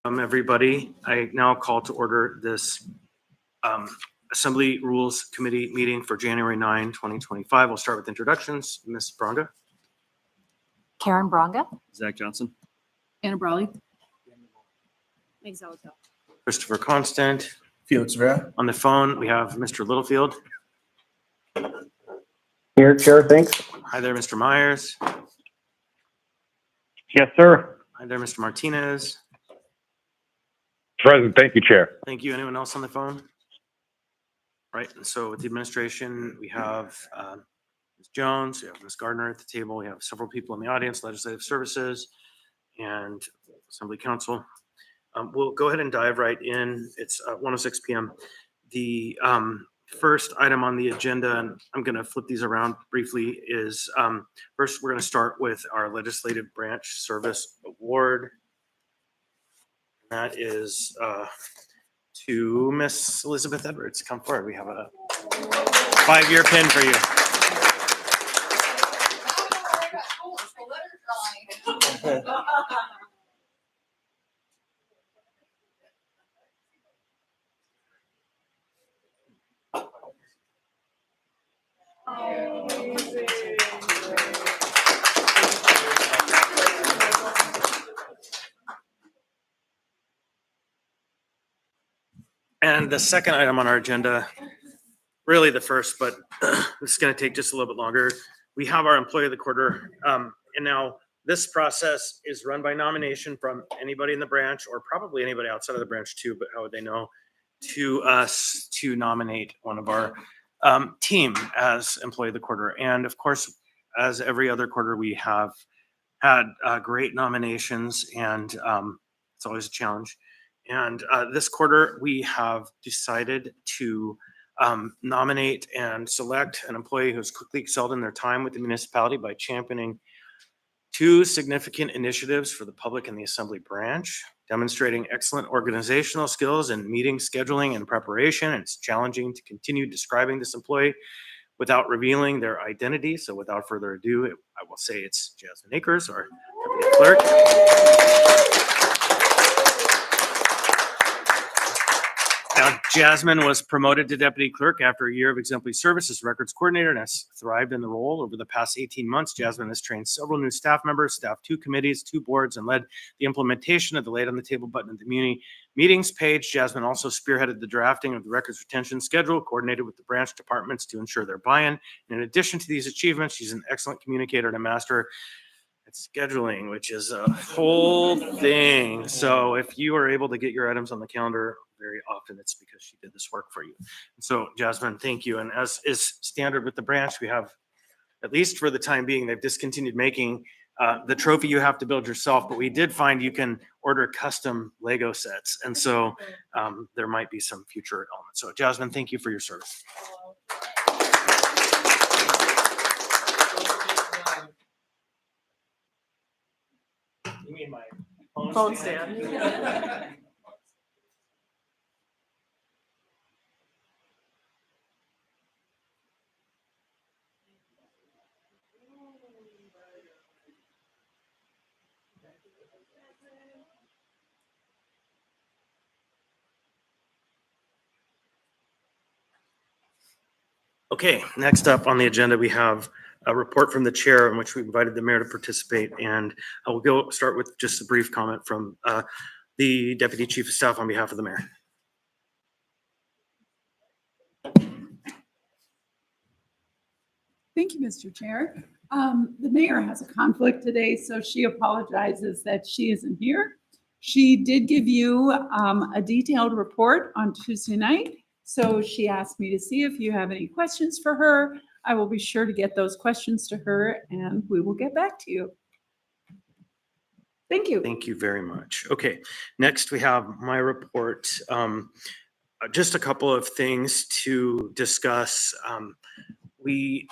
Everybody, I now call to order this Assembly Rules Committee meeting for January 9, 2025. We'll start with introductions. Ms. Bronga. Karen Bronga. Zach Johnson. Anna Brawley. Christopher Constant. Felix Vera. On the phone, we have Mr. Littlefield. Here, Chair, thanks. Hi there, Mr. Myers. Yes, sir. Hi there, Mr. Martinez. Present, thank you, Chair. Thank you. Anyone else on the phone? Right, and so with the administration, we have Ms. Jones, we have Ms. Gardner at the table, we have several people in the audience, Legislative Services, and Assembly Council. We'll go ahead and dive right in. It's 1:06 p.m. The first item on the agenda, and I'm going to flip these around briefly, is first we're going to start with our Legislative Branch Service Award. That is to Miss Elizabeth Edwards. Come forward. We have a 5-year pin for you. And the second item on our agenda, really the first, but this is going to take just a little bit longer. We have our Employee of the Quarter. And now this process is run by nomination from anybody in the branch, or probably anybody outside of the branch too, but how would they know, to us to nominate one of our team as Employee of the Quarter. And of course, as every other quarter, we have had great nominations, and it's always a challenge. And this quarter, we have decided to nominate and select an employee who's quickly excelled in their time with the municipality by championing 2 significant initiatives for the public in the Assembly branch, demonstrating excellent organizational skills in meeting scheduling and preparation. And it's challenging to continue describing this employee without revealing their identity. So without further ado, I will say it's Jasmine Akers, our Deputy Clerk. Now, Jasmine was promoted to Deputy Clerk after a year of exemplary service as Records Coordinator and has thrived in the role. Over the past 18 months, Jasmine has trained several new staff members, staffed 2 committees, 2 boards, and led the implementation of the Laid on the Table button at the Muni meetings page. Jasmine also spearheaded the drafting of the records retention schedule, coordinated with the branch departments to ensure their buy-in. And in addition to these achievements, she's an excellent communicator and a master at scheduling, which is a whole thing. So if you are able to get your items on the calendar very often, it's because she did this work for you. And so Jasmine, thank you. And as is standard with the branch, we have, at least for the time being, they've discontinued making the trophy you have to build yourself, but we did find you can order custom Lego sets. And so there might be some future elements. So Jasmine, thank you for your service. You mean my phone stand? Okay, next up on the agenda, we have a report from the chair in which we invited the mayor to participate. And I will start with just a brief comment from the Deputy Chief of Staff on behalf of the mayor. Thank you, Mr. Chair. The mayor has a conflict today, so she apologizes that she isn't here. She did give you a detailed report on Tuesday night, so she asked me to see if you have any questions for her. I will be sure to get those questions to her, and we will get back to you. Thank you. Thank you very much. Okay, next we have my report. Just a couple of things to discuss. We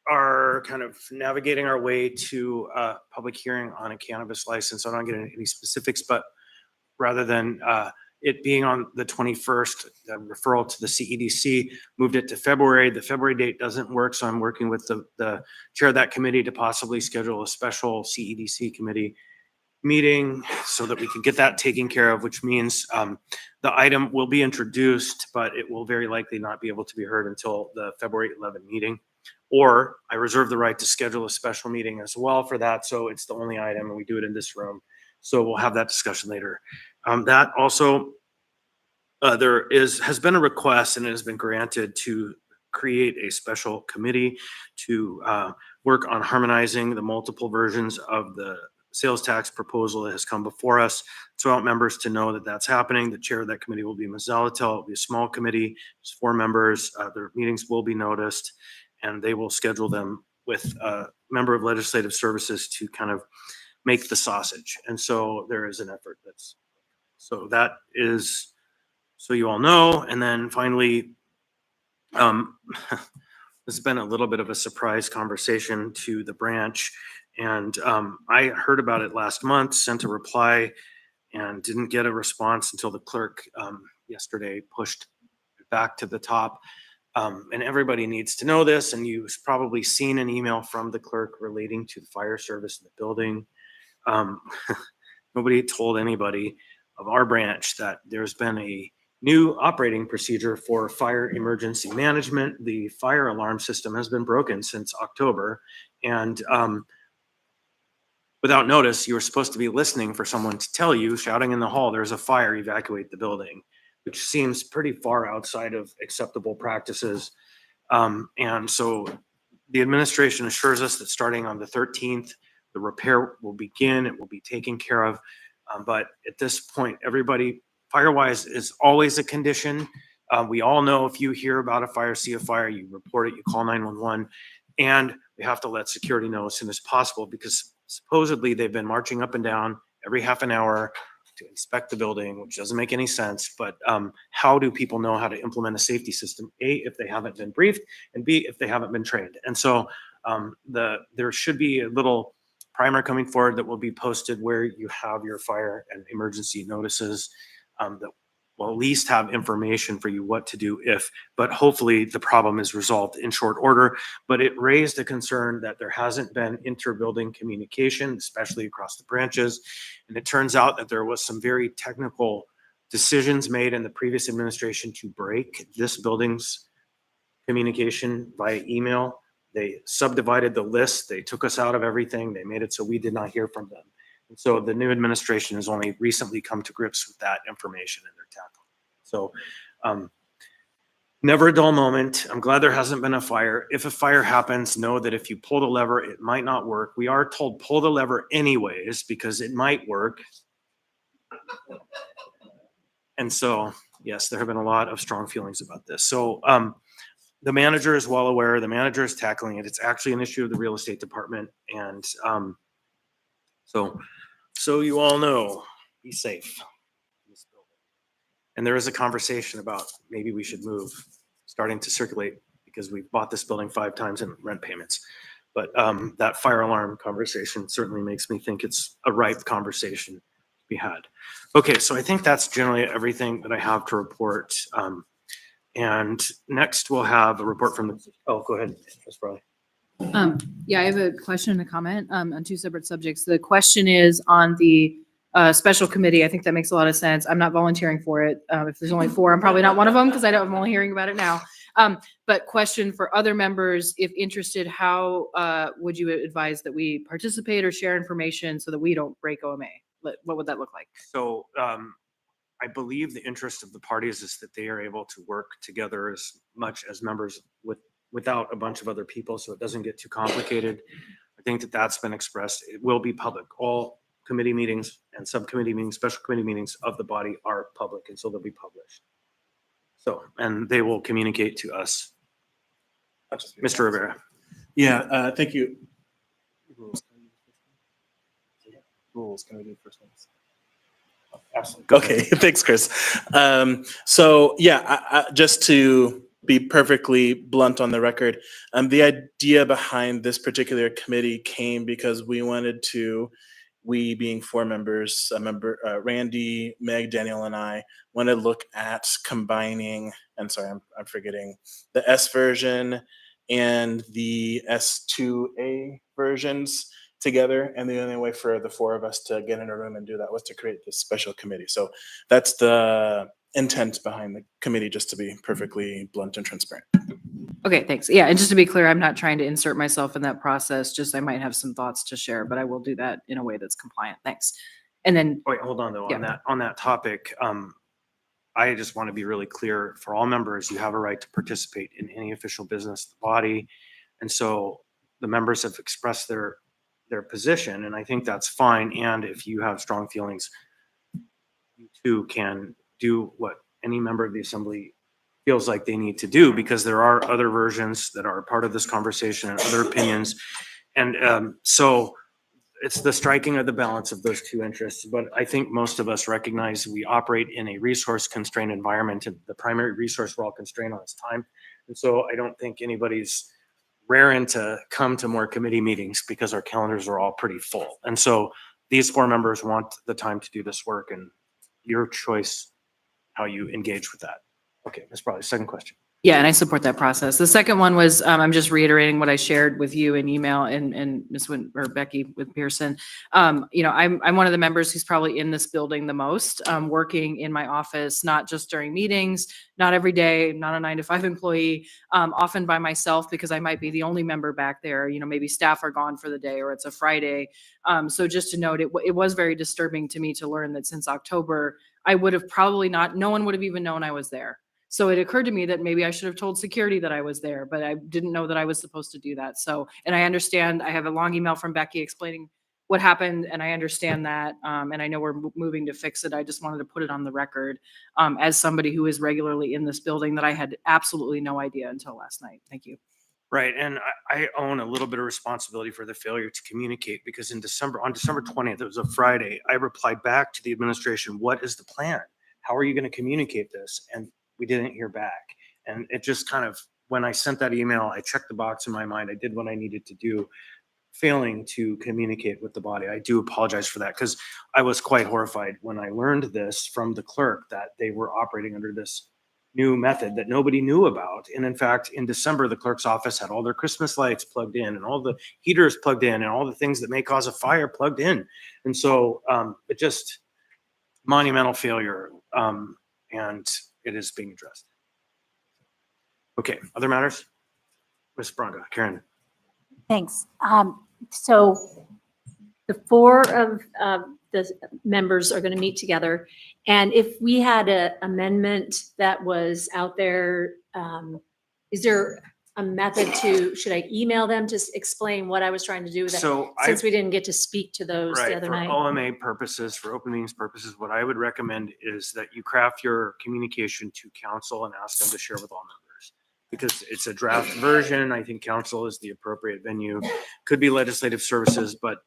are kind of navigating our way to a public hearing on a cannabis license. I don't get into any specifics, but rather than it being on the 21st, the referral to the CEDC moved it to February. The February date doesn't work, so I'm working with the chair of that committee to possibly schedule a special CEDC committee meeting so that we can get that taken care of, which means the item will be introduced, but it will very likely not be able to be heard until the February 11 meeting. Or I reserve the right to schedule a special meeting as well for that. So it's the only item and we do it in this room. So we'll have that discussion later. That also, has been a request and it has been granted to create a special committee to work on harmonizing the multiple versions of the sales tax proposal that has come before us. So I want members to know that that's happening. The chair of that committee will be Ms. Zalatel. It'll be a small committee. There's 4 members. Their meetings will be noticed and they will schedule them with a member of legislative services to kind of make the sausage. And so there is an effort so that is, so you all know. And then finally, this has been a little bit of a surprise conversation to the branch. And I heard about it last month, sent a reply and didn't get a response until the clerk yesterday pushed it back to the top. And everybody needs to know this. And you've probably seen an email from the clerk relating to the fire service in the building. Nobody told anybody of our branch that there's been a new operating procedure for fire emergency management. The fire alarm system has been broken since October. And without notice, you were supposed to be listening for someone to tell you, shouting in the hall, there's a fire, evacuate the building, which seems pretty far outside of acceptable practices. And so the administration assures us that starting on the 13th, the repair will begin, it will be taken care of. But at this point, everybody, Firewise is always a condition. We all know if you hear about a fire, see a fire, you report it, you call 911, and we have to let security know as soon as possible because supposedly they've been marching up and down every half an hour to inspect the building, which doesn't make any sense. But how do people know how to implement a safety system? A, if they haven't been briefed, and B, if they haven't been trained. And so there should be a little primer coming forward that will be posted where you have your fire and emergency notices that will at least have information for you what to do if, but hopefully the problem is resolved in short order. But it raised a concern that there hasn't been inter-building communication, especially across the branches. And it turns out that there was some very technical decisions made in the previous administration to break this building's communication via email. They subdivided the list. They took us out of everything. They made it so we did not hear from them. And so the new administration has only recently come to grips with that information and they're tackling. So never a dull moment. I'm glad there hasn't been a fire. If a fire happens, know that if you pull the lever, it might not work. We are told pull the lever anyways because it might work. And so, yes, there have been a lot of strong feelings about this. So the manager is well aware. The manager is tackling it. It's actually an issue of the real estate department. And so you all know, be safe in this building. And there is a conversation about maybe we should move, starting to circulate because we've bought this building 5 times in rent payments. But that fire alarm conversation certainly makes me think it's a ripe conversation to be had. Okay, so I think that's generally everything that I have to report. And next we'll have a report from the, oh, go ahead, Ms. Briley. Yeah, I have a question and a comment on 2 separate subjects. The question is on the special committee. I think that makes a lot of sense. I'm not volunteering for it. If there's only 4, I'm probably not one of them because I'm only hearing about it now. But question for other members, if interested, how would you advise that we participate or share information so that we don't break OMA? What would that look like? So I believe the interest of the parties is that they are able to work together as much as members without a bunch of other people, so it doesn't get too complicated. I think that that's been expressed. It will be public. All committee meetings and subcommittee meetings, special committee meetings of the body are public, and so they'll be published. So, and they will communicate to us. Mr. Rivera. Yeah, thank you. Rules, can we do first ones? Absolutely. Go Okay, ahead. thanks, Chris. So yeah, I, just to be perfectly blunt on the record, the idea behind this particular committee came because we wanted to, we being 4 members, a member, Randy, Meg, Daniel, and I want to look at combining, and sorry, I'm forgetting, the S version and the S2A versions together, and the only way for the four of us to get in a room and do that was to create this special committee. So that's the intent behind the committee, just to be perfectly blunt and transparent. Okay, thanks. Yeah, and just to be clear, I'm not trying to insert myself in that process, just I might have some thoughts to share, but I will do that in a way that's compliant. Thanks. And then, Wait, hold on though, Yeah. on that topic, I just want to be really clear for all members, you have a right to participate in any official business of the body. And so the members have expressed their position, and I think that's fine. And if you have strong feelings, you too can do what any member of the assembly feels like they need to do, because there are other versions that are part of this conversation and other opinions. And so it's the striking of the balance of those two interests. But I think most of us recognize we operate in a resource constrained environment, and the primary resource we're all constrained on is time. And so I don't think anybody's raring to come to more committee meetings because our calendars are all pretty full. And so these four members want the time to do this work, and your choice how you engage with that. Okay, that's probably the second question. yeah, and I support that process. The second one was, I'm just reiterating what I shared with you in email and Ms. or Becky with Pearson. I'm one of the members who's probably in this building the most, working in my office, not just during meetings, not every day, not a 9-to-5 employee, often by myself because I might be the only member back there. Maybe staff are gone for the day or it's a Friday. So just to note, it was very disturbing to me to learn that since October, I would have probably no one would have even known I was there. So it occurred to me that maybe I should have told security that I was there, but I didn't know that I was supposed to do that. So, and I understand, I have a long email from Becky explaining what happened, and I understand that, and I know we're moving to fix it. I just wanted to put it on the record as somebody who is regularly in this building that I had absolutely no idea until last night. Thank you. Right, and I own a little bit of responsibility for the failure to communicate, because on December 20th, it was a Friday, I replied back to the administration, what is the plan? How are you going to communicate this? And we didn't hear back. And it just kind of, when I sent that email, I checked the box in my mind. I did what I needed to do, failing to communicate with the body. I do apologize for that, because I was quite horrified when I learned this from the clerk, that they were operating under this new method that nobody knew about. And in fact, in December, the clerk's office had all their Christmas lights plugged in and all the heaters plugged in and all the things that may cause a fire plugged in. And so it just monumental failure. And it is being addressed. Okay, other matters? Ms. Braga, Karen. Thanks. So the four of the members are going to meet together. And if we had an amendment that was out there, is there a method should I email them to explain what I was trying to do with that? So Since we didn't get to speak to those the right, other for night. OMA purposes, for open meetings purposes, what I would recommend is that you craft your communication to council and ask them to share with all members. Because it's a draft version, I think council is the appropriate venue. Could be legislative services, but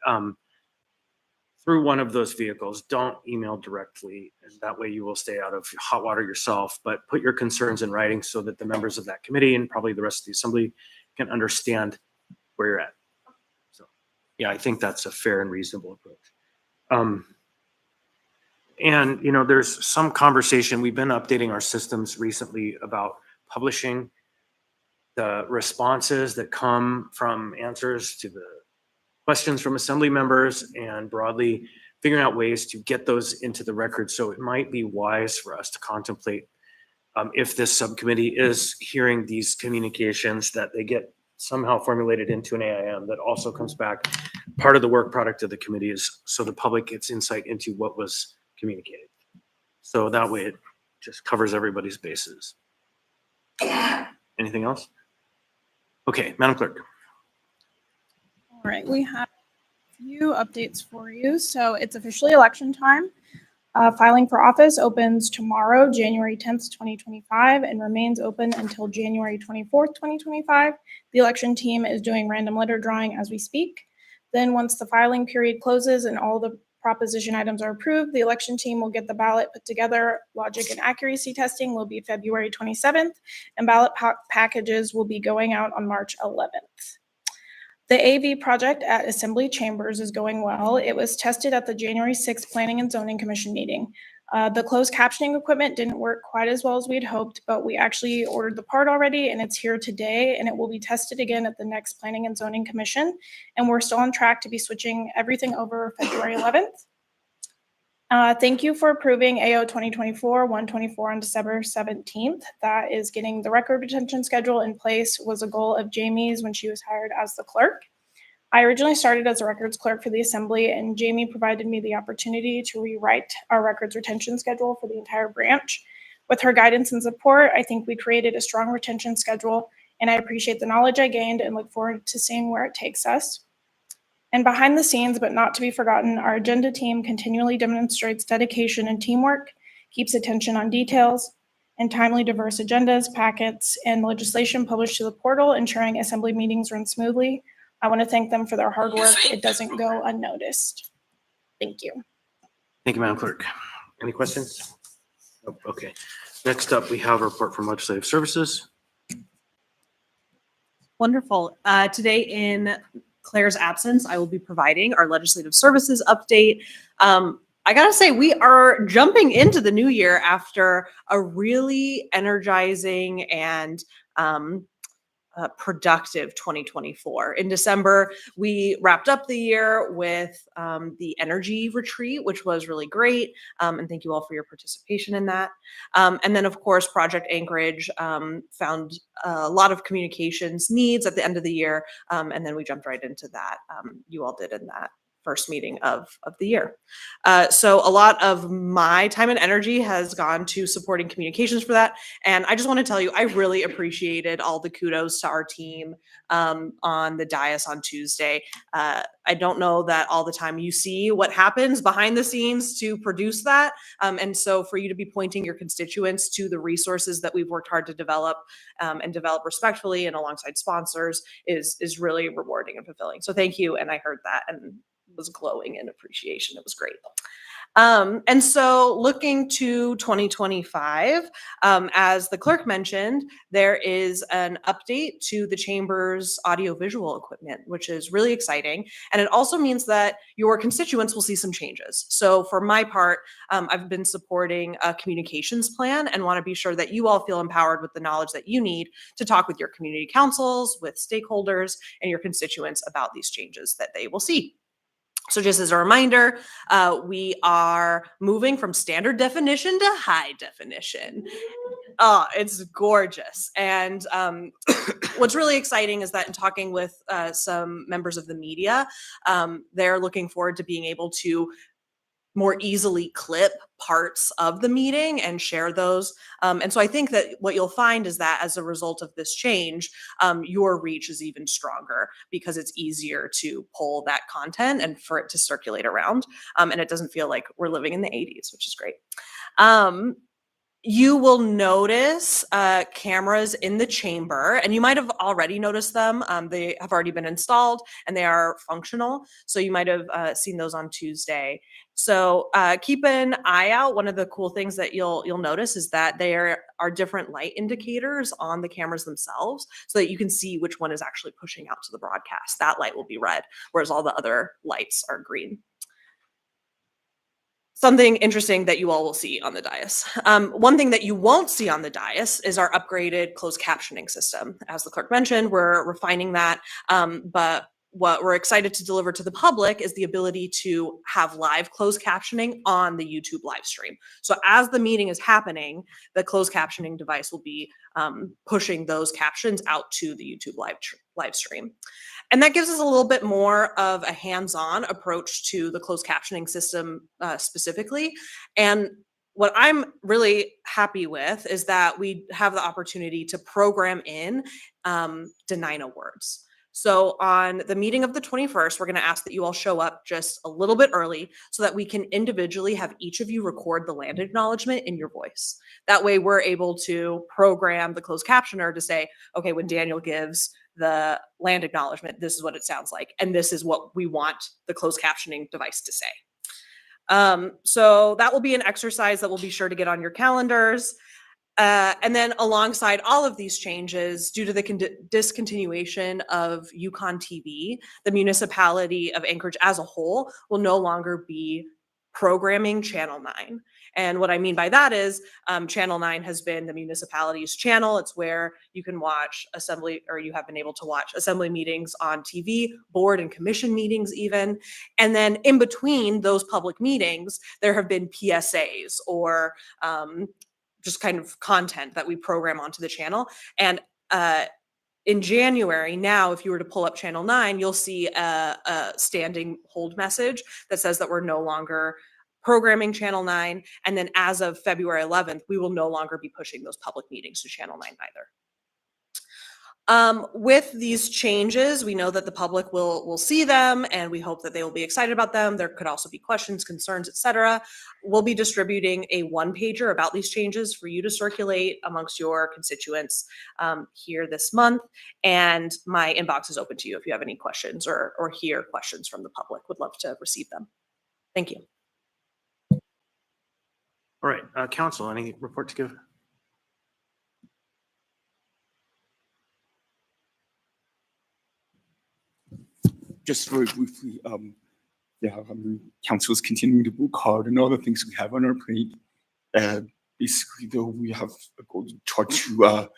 through one of those vehicles, don't email directly. And that way you will stay out of hot water yourself, but put your concerns in writing so that the members of that committee and probably the rest of the assembly can understand where you're at. So, yeah, I think that's a fair and reasonable approach. And, there's some conversation, we've been updating our systems recently about publishing the responses that come from answers to the questions from assembly members, and broadly figuring out ways to get those into the record. So it might be wise for us to contemplate if this subcommittee is hearing these communications, that they get somehow formulated into an AIM that also comes back. Part of the work product of the committee is so the public gets insight into what was communicated. So that way it just covers everybody's bases. Anything else? Okay, Madam Clerk. All right, we have a few updates for you. So it's officially election time. Filing for office opens tomorrow, January 10th, 2025, and remains open until January 24th, 2025. The election team is doing random letter drawing as we speak. Then once the filing period closes and all the proposition items are approved, the election team will get the ballot put together. Logic and accuracy testing will be February 27th, and ballot packages will be going out on March 11th. The AV project at Assembly Chambers is going well. It was tested at the January 6th Planning and Zoning Commission meeting. The closed captioning equipment didn't work quite as well as we had hoped, but we actually ordered the part already and it's here today and it will be tested again at the next Planning and Zoning Commission. And we're still on track to be switching everything over February 11th. Thank you for approving AO 2024-124 on December 17th. That is getting the record retention schedule in place was a goal of Jamie's when she was hired as the clerk. I originally started as a records clerk for the assembly and Jamie provided me the opportunity to rewrite our records retention schedule for the entire branch. With her guidance and support, I think we created a strong retention schedule and I appreciate the knowledge I gained and look forward to seeing where it takes us. And behind the scenes, but not to be forgotten, our agenda team continually demonstrates dedication and teamwork, keeps attention on details, and timely diverse agendas, packets, and legislation published to the portal, ensuring assembly meetings run smoothly. I want to thank them for their hard work. It doesn't go unnoticed. Thank you. Thank you, Madam Clerk. Any questions? Nope. Okay. Next up, we have a report from Legislative Services. Wonderful. Today in Claire's absence, I will be providing our legislative services update. I gotta say, we are jumping into the new year after a really energizing and productive 2024. In December, we wrapped up the year with the energy retreat, which was really great. And thank you all for your participation in that. And then, of course, Project Anchorage found a lot of communications needs at the end of the year. And then we jumped right into that. You all did in that first meeting of the year. So a lot of my time and energy has gone to supporting communications for that. And I just want to tell you, I really appreciated all the kudos to our team on the dais on Tuesday. I don't know that all the time you see what happens behind the scenes to produce that. And so for you to be pointing your constituents to the resources that we've worked hard to develop and develop respectfully and alongside sponsors is really rewarding and fulfilling. So thank you. And I heard that and was glowing in appreciation. It was great. And so looking to 2025, as the clerk mentioned, there is an update to the chamber's audiovisual equipment, which is really exciting. And it also means that your constituents will see some changes. So for my part, I've been supporting a communications plan and want to be sure that you all feel empowered with the knowledge that you need to talk with your community councils, with stakeholders, and your constituents about these changes that they will see. So just as a reminder, we are moving from standard definition to high definition. It's gorgeous. And what's really exciting is that in talking with some members of the media, they're looking forward to being able to more easily clip parts of the meeting and share those. And so I think that what you'll find is that as a result of this change, your reach is even stronger because it's easier to pull that content and for it to circulate around. And it doesn't feel like we're living in the 80s, which is great. You will notice cameras in the chamber, and you might have already noticed them. They have already been installed and they are functional. So you might have seen those on Tuesday. So keep an eye out. One of the cool things that you'll notice is that there are different light indicators on the cameras themselves so that you can see which one is actually pushing out to the broadcast. That light will be red, whereas all the other lights are green. Something interesting that you all will see on the dais. One thing that you won't see on the dais is our upgraded closed captioning system. As the clerk mentioned, we're refining that, but what we're excited to deliver to the public is the ability to have live closed captioning on the YouTube live stream. So as the meeting is happening, the closed captioning device will be pushing those captions out to the YouTube live stream. And that gives us a little bit more of a hands-on approach to the closed captioning system specifically. And what I'm really happy with is that we have the opportunity to program in Denina words. So on the meeting of the 21st, we're going to ask that you all show up just a little bit early so that we can individually have each of you record the land acknowledgement in your voice. That way we're able to program the closed captioner to say, okay, when Daniel gives the land acknowledgement, this is what it sounds like. And this is what we want the closed captioning device to say. So that will be an exercise that we'll be sure to get on your calendars. And then alongside all of these changes, due to the discontinuation of Yukon TV, the municipality of Anchorage as a whole will no longer be programming Channel 9. And what I mean by that is Channel 9 has been the municipality's channel. It's where you can watch assembly, or you have been able to watch assembly meetings on TV, board and commission meetings even. And then in between those public meetings, there have been PSAs or just kind of content that we program onto the channel. And in January, now, if you were to pull up Channel 9, you'll see a standing hold message that says that we're no longer programming Channel 9. And then as of February 11th, we will no longer be pushing those public meetings to Channel 9 either. With these changes, we know that the public will see them, and we hope that they will be excited about them. There could also be questions, concerns, etc. We'll be distributing a one-pager about these changes for you to circulate amongst your constituents here this month. And my inbox is open to you if you have any questions or hear questions from the public. Would love to receive them. Thank you. All right, council, any report to give? Just very briefly, council is continuing to work hard on all the things we have on our plate. Basically, though, we have a goal to try to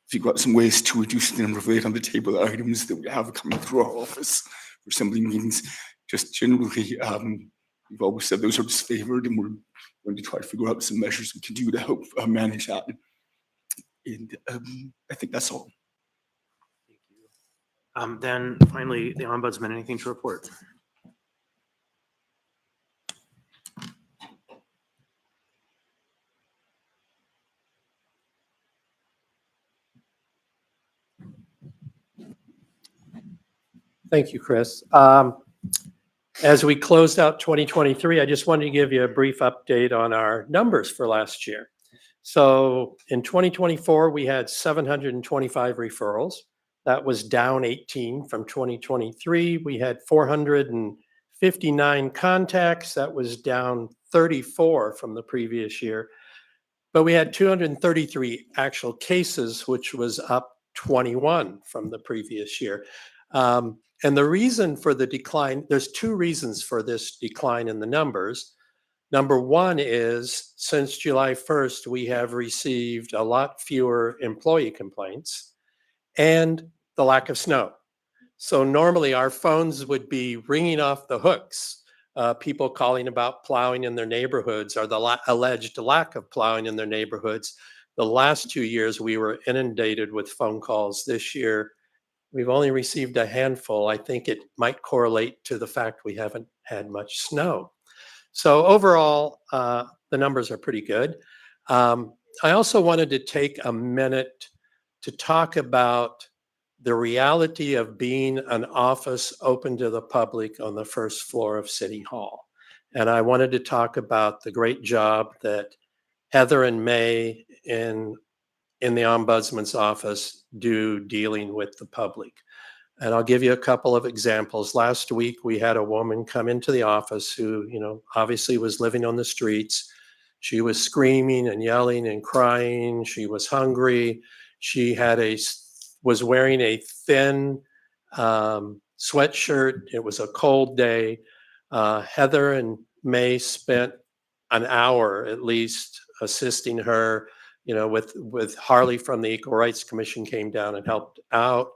figure out some ways to reduce the number of late on the table items that we have coming through our office for assembly meetings. Just generally, we've always said those are disfavored, and we're going to try to figure out some measures we can do to help manage that. And I think that's all. Then finally, the ombudsman, anything to report? Thank you, Chris. As we closed out 2023, I just wanted to give you a brief update on our numbers for last year. So in 2024, we had 725 referrals. That was down 18 from 2023. We had 459 contacts. That was down 34 from the previous year. But we had 233 actual cases, which was up 21 from the previous year. And the reason for the decline, there's two reasons for this decline in the numbers. Number one is since July 1st, we have received a lot fewer employee complaints and the lack of snow. So normally our phones would be ringing off the hooks, people calling about plowing in their neighborhoods or the alleged lack of plowing in their neighborhoods. The last 2 years, we were inundated with phone calls. This year, we've only received a handful. I think it might correlate to the fact we haven't had much snow. So overall, the numbers are pretty good. I also wanted to take a minute to talk about the reality of being an office open to the public on the first floor of City Hall. And I wanted to talk about the great job that Heather and May in the Ombudsman's office do dealing with the public. And I'll give you a couple of examples. Last week, we had a woman come into the office who, obviously was living on the streets. She was screaming and yelling and crying. She was hungry. She was wearing a thin sweatshirt. It was a cold day. Heather and May spent an hour at least assisting her. With Harley from the Equal Rights Commission came down and helped out.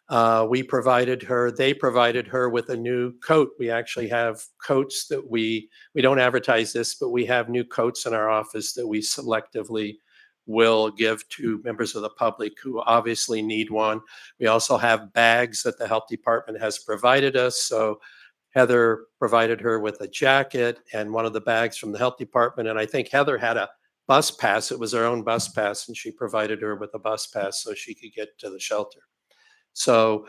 They provided her with a new coat. We actually have coats that we don't advertise this, but we have new coats in our office that we selectively will give to members of the public who obviously need one. We also have bags that the health department has provided us. So Heather provided her with a jacket and one of the bags from the health department. And I think Heather had a bus pass. It was her own bus pass, and she provided her with a bus pass so she could get to the shelter. So,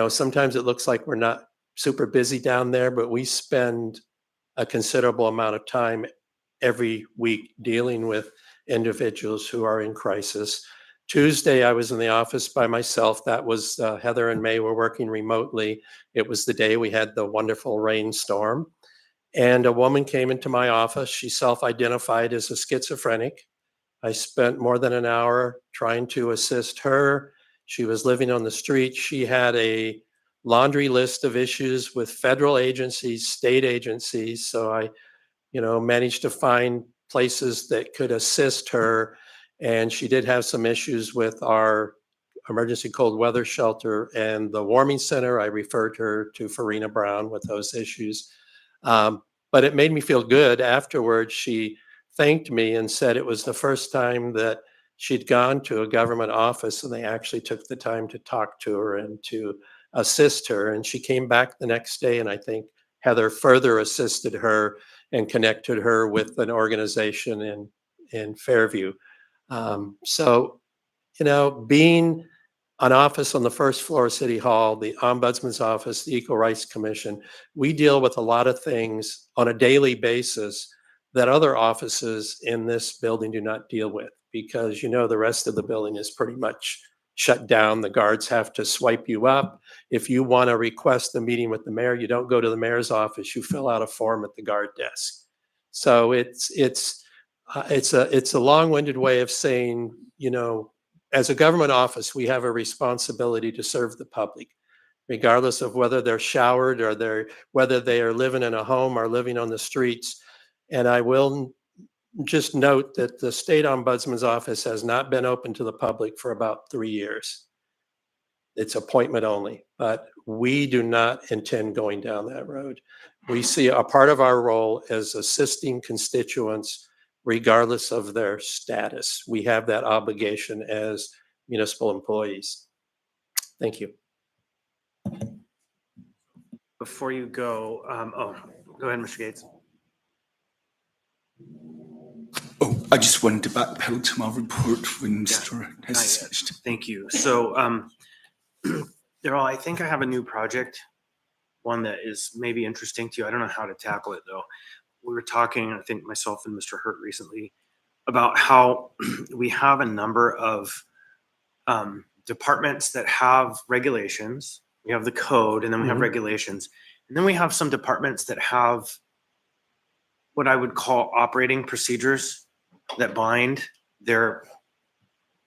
sometimes it looks like we're not super busy down there, but we spend a considerable amount of time every week dealing with individuals who are in crisis. Tuesday, I was in the office by myself. That was Heather and May were working remotely. It was the day we had the wonderful rainstorm. And a woman came into my office. She self-identified as a schizophrenic. I spent more than an hour trying to assist her. She was living on the street. She had a laundry list of issues with federal agencies, state agencies. So I, managed to find places that could assist her. And she did have some issues with our emergency cold weather shelter and the warming center. I referred her to Farina Brown with those issues. But it made me feel good afterwards. She thanked me and said it was the first time that she'd gone to a government office and they actually took the time to talk to her and to assist her. And she came back the next day, and I think Heather further assisted her and connected her with an organization in Fairview. So, being an office on the first floor of City Hall, the Ombudsman's Office, the Equal Rights Commission, we deal with a lot of things on a daily basis that other offices in this building do not deal with, because the rest of the building is pretty much shut down. The guards have to swipe you up. If you want to request a meeting with the mayor, you don't go to the mayor's office. You fill out a form at the guard desk. So it's a long-winded way of saying, as a government office, we have a responsibility to serve the public, regardless of whether they're showered or whether they are living in a home or living on the streets. And I will just note that the state ombudsman's office has not been open to the public for about 3 years. It's appointment only, but we do not intend going down that road. We see a part of our role as assisting constituents regardless of their status. We have that obligation as municipal employees. Thank you. Before you go, go ahead, Mr. Gates. Oh, I just wanted to backpedal to my report when Mr. has finished. Thank you. So, Daryl, I think I have a new project, one that is maybe interesting to you. I don't know how to tackle it though. We were talking, I think myself and Mr. Hurt recently, about how we have a number of departments that have regulations. We have the code, and then we have regulations. And then we have some departments that have what I would call operating procedures that bind their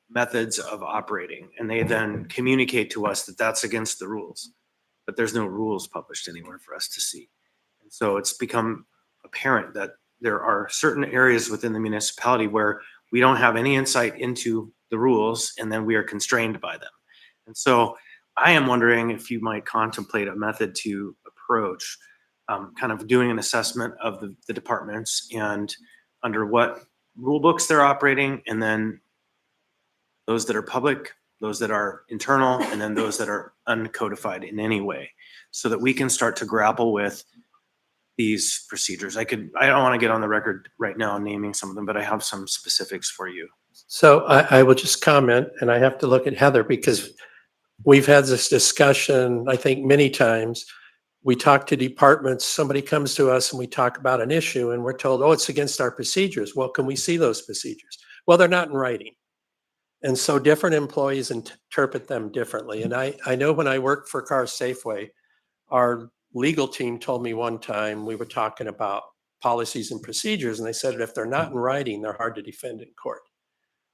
methods of operating. And they then communicate to us that that's against the rules, but there's no rules published anywhere for us to see. And so it's become apparent that there are certain areas within the municipality where we don't have any insight into the rules, and then we are constrained by them. And so I am wondering if you might contemplate a method to approach kind of doing an assessment of the departments and under what rule books they're operating, and then those that are public, those that are internal, and then those that are uncodified in any way, so that we can start to grapple with these procedures. I don't want to get on the record right now naming some of them, but I have some specifics for you. So I will just comment, and I have to look at Heather because we've had this discussion, I think, many times. We talk to departments, somebody comes to us and we talk about an issue and we're told, oh, it's against our procedures. Well, can we see those procedures? Well, they're not in writing. And so different employees interpret them differently. And I know when I worked for Car Safeway, our legal team told me one time, we were talking about policies and procedures, and they said if they're not in writing, they're hard to defend in court.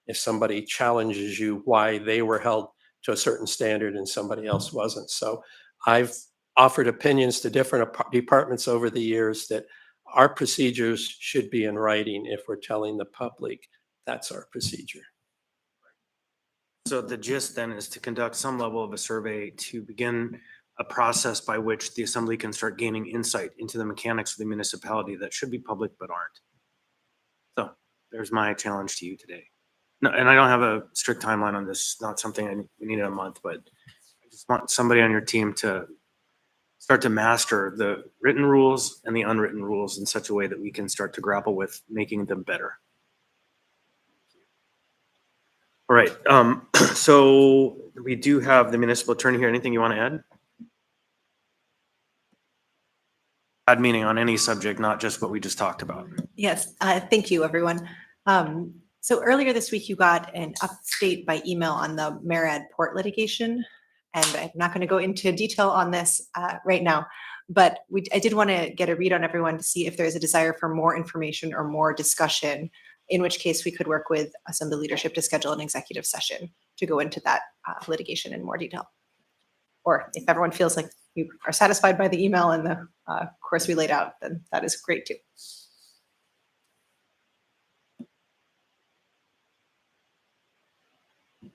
If somebody challenges you why they were held to a certain standard and somebody else wasn't. So I've offered opinions to different departments over the years that our procedures should be in writing if we're telling the public that's our procedure. So the gist then is to conduct some level of a survey to begin a process by which the assembly can start gaining insight into the mechanics of the municipality that should be public but aren't. So there's my challenge to you today. No, and I don't have a strict timeline on this. Not something we need in a month, but I just want somebody on your team to start to master the written rules and the unwritten rules in such a way that we can start to grapple with making them better. All right. So we do have the municipal attorney here. Anything you want to add? Add meaning on any subject, not just what we just talked about. Yes, thank you, everyone. So earlier this week, you got an update by email on the Marad Port litigation. And I'm not going to go into detail on this right now, but I did want to get a read on everyone to see if there's a desire for more information or more discussion, in which case we could work with Assembly leadership to schedule an executive session to go into that litigation in more detail. or if everyone feels like you are satisfied by the email and the course we laid out, then that is great too.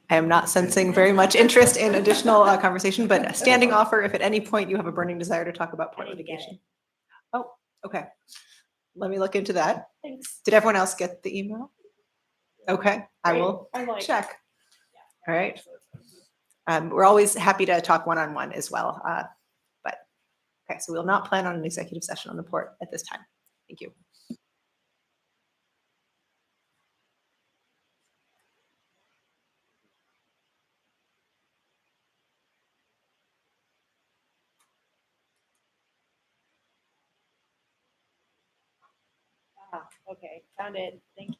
I am not sensing very much interest in additional conversation, but a standing offer if at any point you have a burning desire to talk about port litigation. Oh, okay. Let me look into that. Thanks. Did everyone else get the email? Okay, I will I like it. check. All right. We're always happy to talk one-on-one as well. But, okay, so we'll not plan on an executive session on the port at this time. Thank you. Okay, found it. Thank you.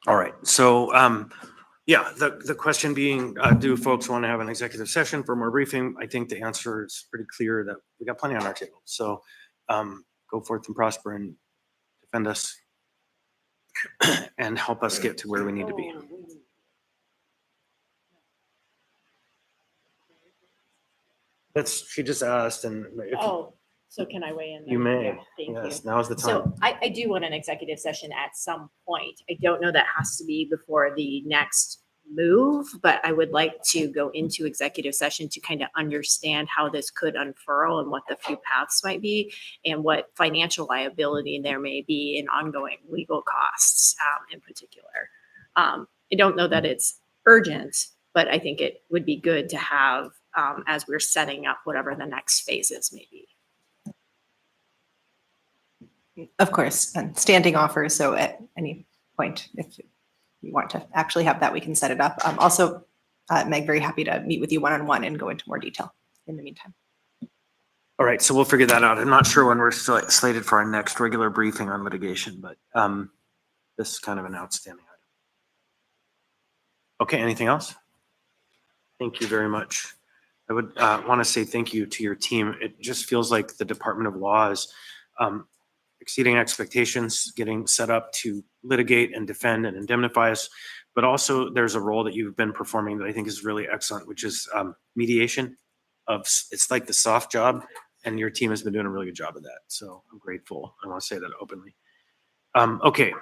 All right, so, yeah, the question being, do folks want to have an executive session for more briefing? I think the answer is pretty clear that we got plenty on our table. So, go forth and prosper and defend us and help us get to where we need to be. She just asked, and if Oh, so can I weigh in? you then? may, Yeah, thank you. yes, now's the time. So I do want an executive session at some point. I don't know that has to be before the next move, but I would like to go into executive session to kind of understand how this could unfurl and what the few paths might be and what financial liability there may be in ongoing legal costs in particular. I don't know that it's urgent, but I think it would be good to have as we're setting up whatever the next phases may be. Of course, and standing offer. So at any point, if you want to actually have that, we can set it up. Also, Meg, very happy to meet with you one-on-one and go into more detail in the meantime. All right, so we'll figure that out. I'm not sure when we're slated for our next regular briefing on litigation, but this is kind of an outstanding item. Okay, anything else? Thank you very much. I would want to say thank you to your team. It just feels like the Department of Law is exceeding expectations, getting set up to litigate and defend and indemnify us. But also there's a role that you've been performing that I think is really excellent, which is mediation it's like the soft job, and your team has been doing a really good job of that. So I'm grateful. I want to say that openly. Okay.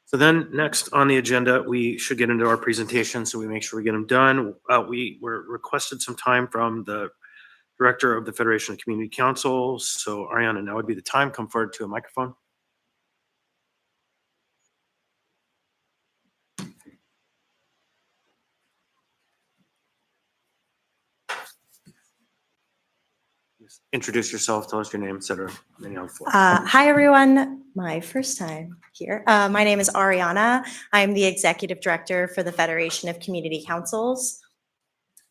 So then next on the agenda, we should get into our presentation. So we make sure we get them done. We were requested some time from the Director of the Federation of Community Councils. So Ariana, now would be the time. Come forward to a microphone. Introduce yourself, tell us your name, et cetera. Then you're on the floor. Hi, everyone. My first time here. My name is Ariana. I'm the Executive Director for the Federation of Community Councils.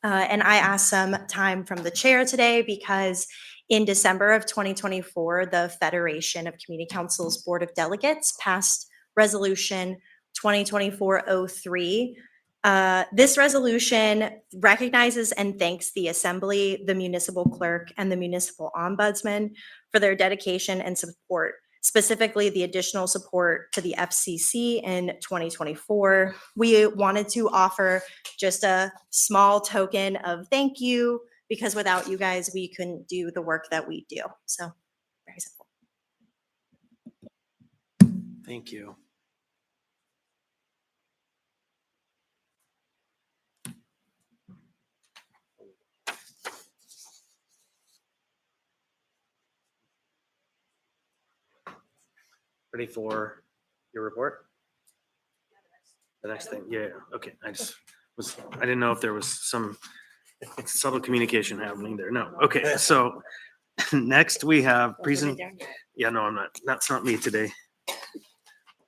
And I asked some time from the chair today because in December of 2024, the Federation of Community Councils Board of Delegates passed Resolution 2024-03. This resolution recognizes and thanks the Assembly, the Municipal Clerk, and the Municipal Ombudsman for their dedication and support, specifically the additional support to the FCC in 2024. We wanted to offer just a small token of thank you because without you guys, we couldn't do the work that we do. So very simple. Thank you. Ready for your report? The next thing, yeah, okay, I didn't know if there was some subtle communication happening there, no, okay, so next we have yeah, no, I'm not, that's not me today.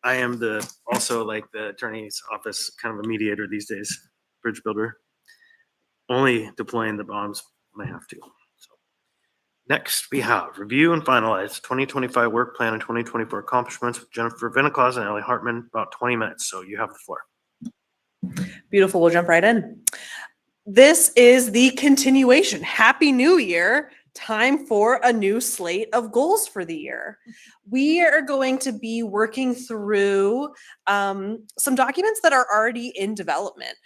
I am also like the attorney's office, kind of a mediator these days, bridge builder. Only deploying the bombs when I have to. Next, we have review and finalize 2025 work plan and 2024 accomplishments with Jennifer Viniclaus and Ellie Hartman, about 20 minutes. So you have the floor. Beautiful. We'll jump right in. This is the continuation. Happy New Year. Time for a new slate of goals for the year. We are going to be working through some documents that are already in development.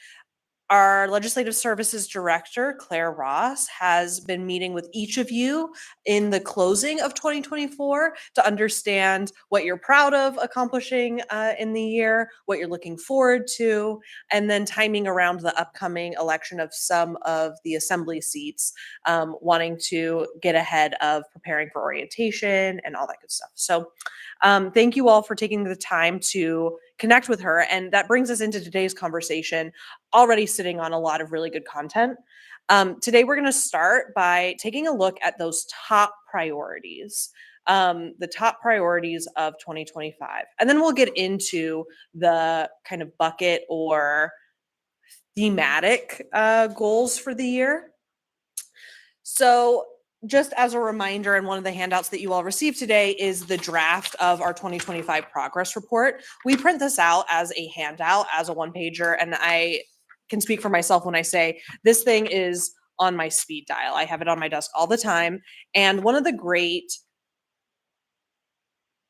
Our Legislative Services Director, Claire Ross, has been meeting with each of you in the closing of 2024 to understand what you're proud of accomplishing in the year, what you're looking forward to, and then timing around the upcoming election of some of the assembly seats, wanting to get ahead of preparing for orientation and all that good stuff. So thank you all for taking the time to connect with her. And that brings us into today's conversation, already sitting on a lot of really good content. Today, we're going to start by taking a look at those top priorities, the top priorities of 2025. And then we'll get into the kind of bucket or thematic goals for the year. So just as a reminder, and one of the handouts that you all received today is the draft of our 2025 progress report. We print this out as a handout, as a one-pager, and I can speak for myself when I say this thing is on my speed dial. I have it on my desk all the time. And one of the great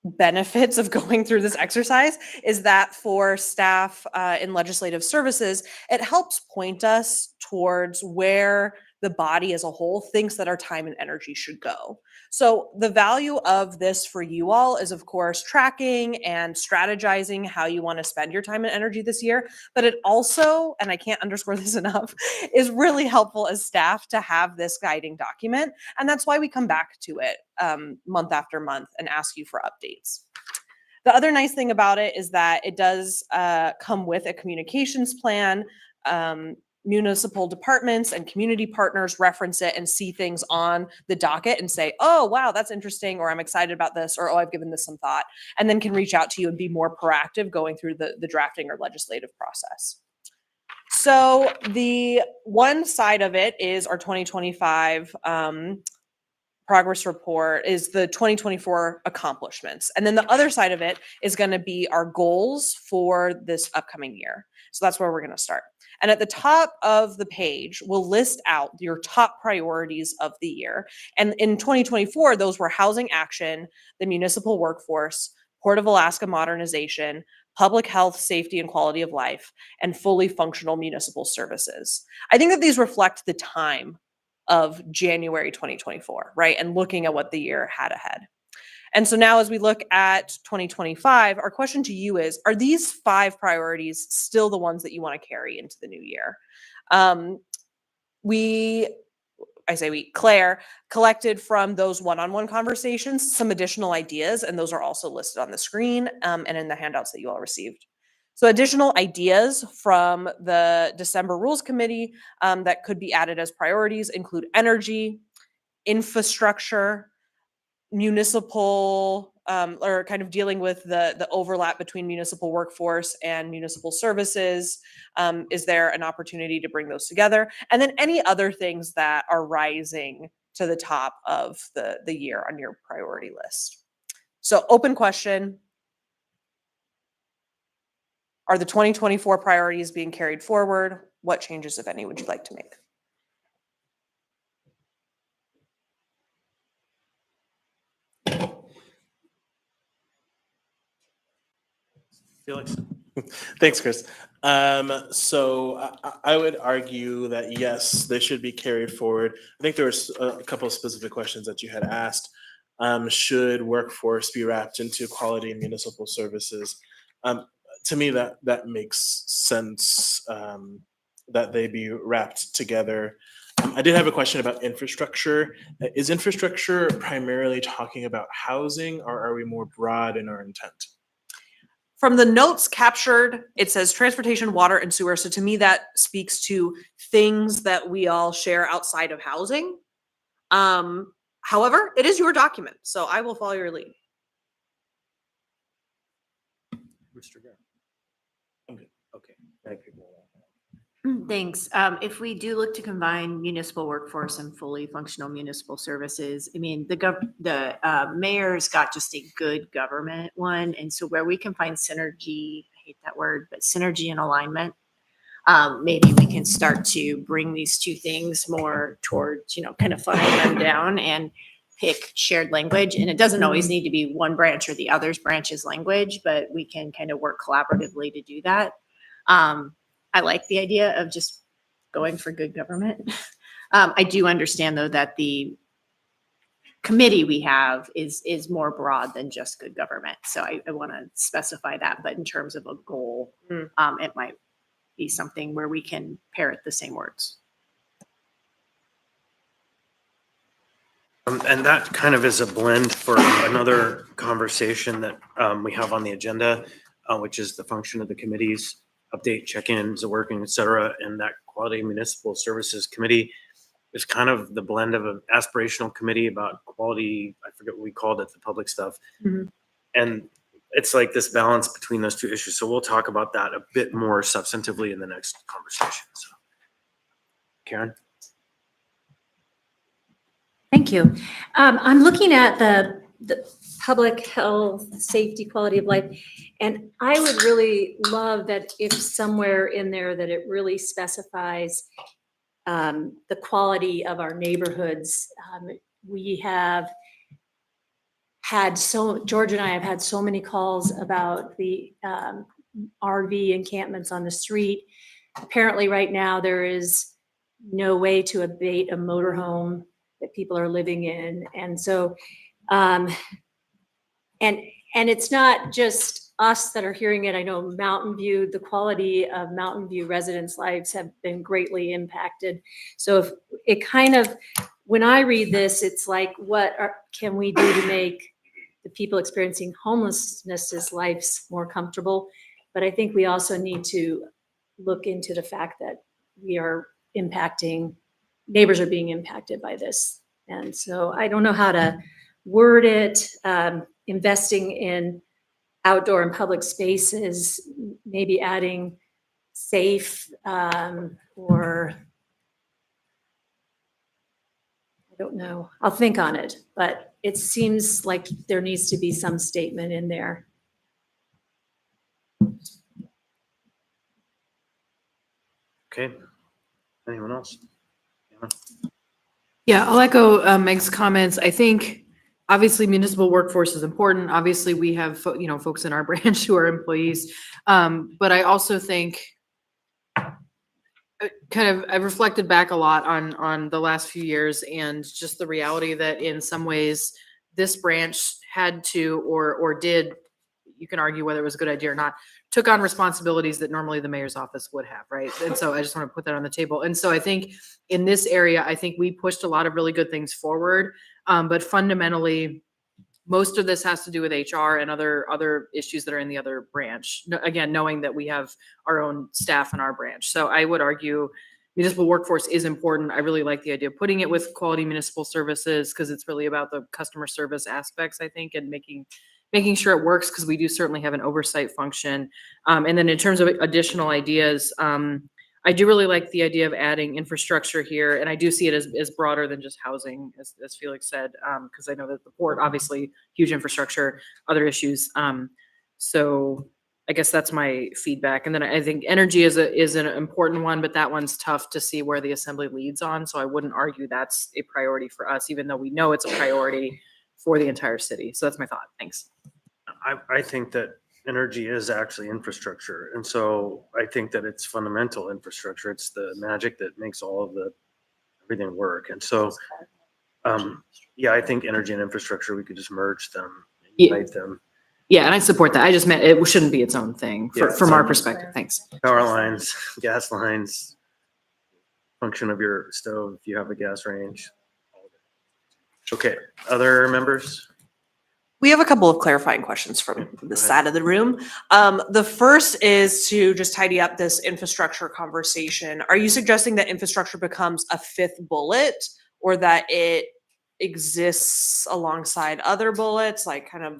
benefits of going through this exercise is that for staff in legislative services, it helps point us towards where the body as a whole thinks that our time and energy should go. So the value of this for you all is, of course, tracking and strategizing how you want to spend your time and energy this year. But it also, and I can't underscore this enough, is really helpful as staff to have this guiding document. And that's why we come back to it month after month and ask you for updates. The other nice thing about it is that it does come with a communications plan. Municipal departments and community partners reference it and see things on the docket and say, oh, wow, that's interesting, or I'm excited about this, or oh, I've given this some thought, and then can reach out to you and be more proactive going through the drafting or legislative process. So the one side of it is our 2025 progress report, is the 2024 accomplishments. And then the other side of it is going to be our goals for this upcoming year. So that's where we're going to start. And at the top of the page, we'll list out your top priorities of the year. And in 2024, those were housing action, the municipal workforce, Port of Alaska modernization, public health, safety, and quality of life, and fully functional municipal services. I think that these reflect the time of January 2024, right? And looking at what the year had ahead. And so now as we look at 2025, our question to you is, are these 5 priorities still the ones that you want to carry into the new year? Claire collected from those one-on-one conversations some additional ideas, and those are also listed on the screen and in the handouts that you all received. So additional ideas from the December Rules Committee that could be added as priorities include energy, infrastructure, municipal, or kind of dealing with the overlap between municipal workforce and municipal services. Is there an opportunity to bring those together? And then any other things that are rising to the top of the year on your priority list. So open question. Are the 2024 priorities being carried forward? What changes, if any, would you like to make? Felix? Thanks, Chris. So I would argue that yes, they should be carried forward. I think there was a couple of specific questions that you had asked. Should workforce be wrapped into quality and municipal services? To me, that makes sense, that they be wrapped together. I did have a question about infrastructure. Is infrastructure primarily talking about housing, or are we more broad in our intent? From the notes captured, it says transportation, water, and sewer. So to me, that speaks to things that we all share outside of housing. However, it is your document, so I will follow your lead. Mr. Garrett. I'm good. Okay. Thanks. If we do look to combine municipal workforce and fully functional municipal services, I mean, the mayor's got just a good government one. And so where we can find synergy, I hate that word, but synergy and alignment, maybe we can start to bring these two things more towards, kind of funnel them down and pick shared language. And it doesn't always need to be one branch or the other's branch's language, but we can kind of work collaboratively to do that. I like the idea of just going for good government. I do understand though that the committee we have is more broad than just good government. So I want to specify that, but in terms of a goal, it might be something where we can parrot the same words. And that kind of is a blend for another conversation that we have on the agenda, which is the function of the committees, update, check-ins, the working, et cetera. And that Quality Municipal Services Committee is kind of the blend of an aspirational committee about quality. I forget what we called it, the public stuff. And it's like this balance between those two issues. So we'll talk about that a bit more substantively in the next conversation. So, Karen? Thank you. I'm looking at the public health, safety, quality of life, and I would really love that if somewhere in there that it really specifies the quality of our neighborhoods. We have had George and I have had so many calls about the RV encampments on the street. Apparently right now there is no way to abate a motorhome that people are living in. And so, and it's not just us that are hearing it. I know Mountain View, the quality of Mountain View residents' lives have been greatly impacted. So if it kind of, when I read this, it's like, can we do to make the people experiencing homelessness' lives more comfortable? But I think we also need to look into the fact that neighbors are being impacted by this. And so I don't know how to word it, investing in outdoor and public spaces, maybe adding safe, or I don't know. I'll think on it, but it seems like there needs to be some statement in there. Okay. Anyone else? Yeah, I'll echo Meg's comments. I think obviously municipal workforce is important. Obviously, we have folks in our branch who are employees, but I also think I've reflected back a lot on the last few years and just the reality that in some ways this branch had to or did, you can argue whether it was a good idea or not, took on responsibilities that normally the mayor's office would have, right? And so I just want to put that on the table. And so I think in this area, I think we pushed a lot of really good things forward. But fundamentally, most of this has to do with HR and other issues that are in the other branch. Again, knowing that we have our own staff in our branch. So I would argue municipal workforce is important. I really like the idea of putting it with quality municipal services because it's really about the customer service aspects, I think, and making sure it works because we do certainly have an oversight function. And then in terms of additional ideas, I do really like the idea of adding infrastructure here. And I do see it as broader than just housing, as Felix said, because I know that the port, obviously, huge infrastructure, other issues. So I guess that's my feedback. And then I think energy is an important one, but that one's tough to see where the assembly leads on. So I wouldn't argue that's a priority for us, even though we know it's a priority for the entire city. So that's my thought. Thanks. I think that energy is actually infrastructure. And so I think that it's fundamental infrastructure. It's the magic that makes all of everything work. And so, yeah, I think energy and infrastructure, we could just merge them, unite them. Yeah, and I support that. I just meant it shouldn't be its own thing from our perspective. Thanks. Power lines, gas lines, function of your stove if you have a gas range. Okay, other members? We have a couple of clarifying questions from this side of the room. The first is to just tidy up this infrastructure conversation. Are you suggesting that infrastructure becomes a fifth bullet or that it exists alongside other bullets? Like kind of,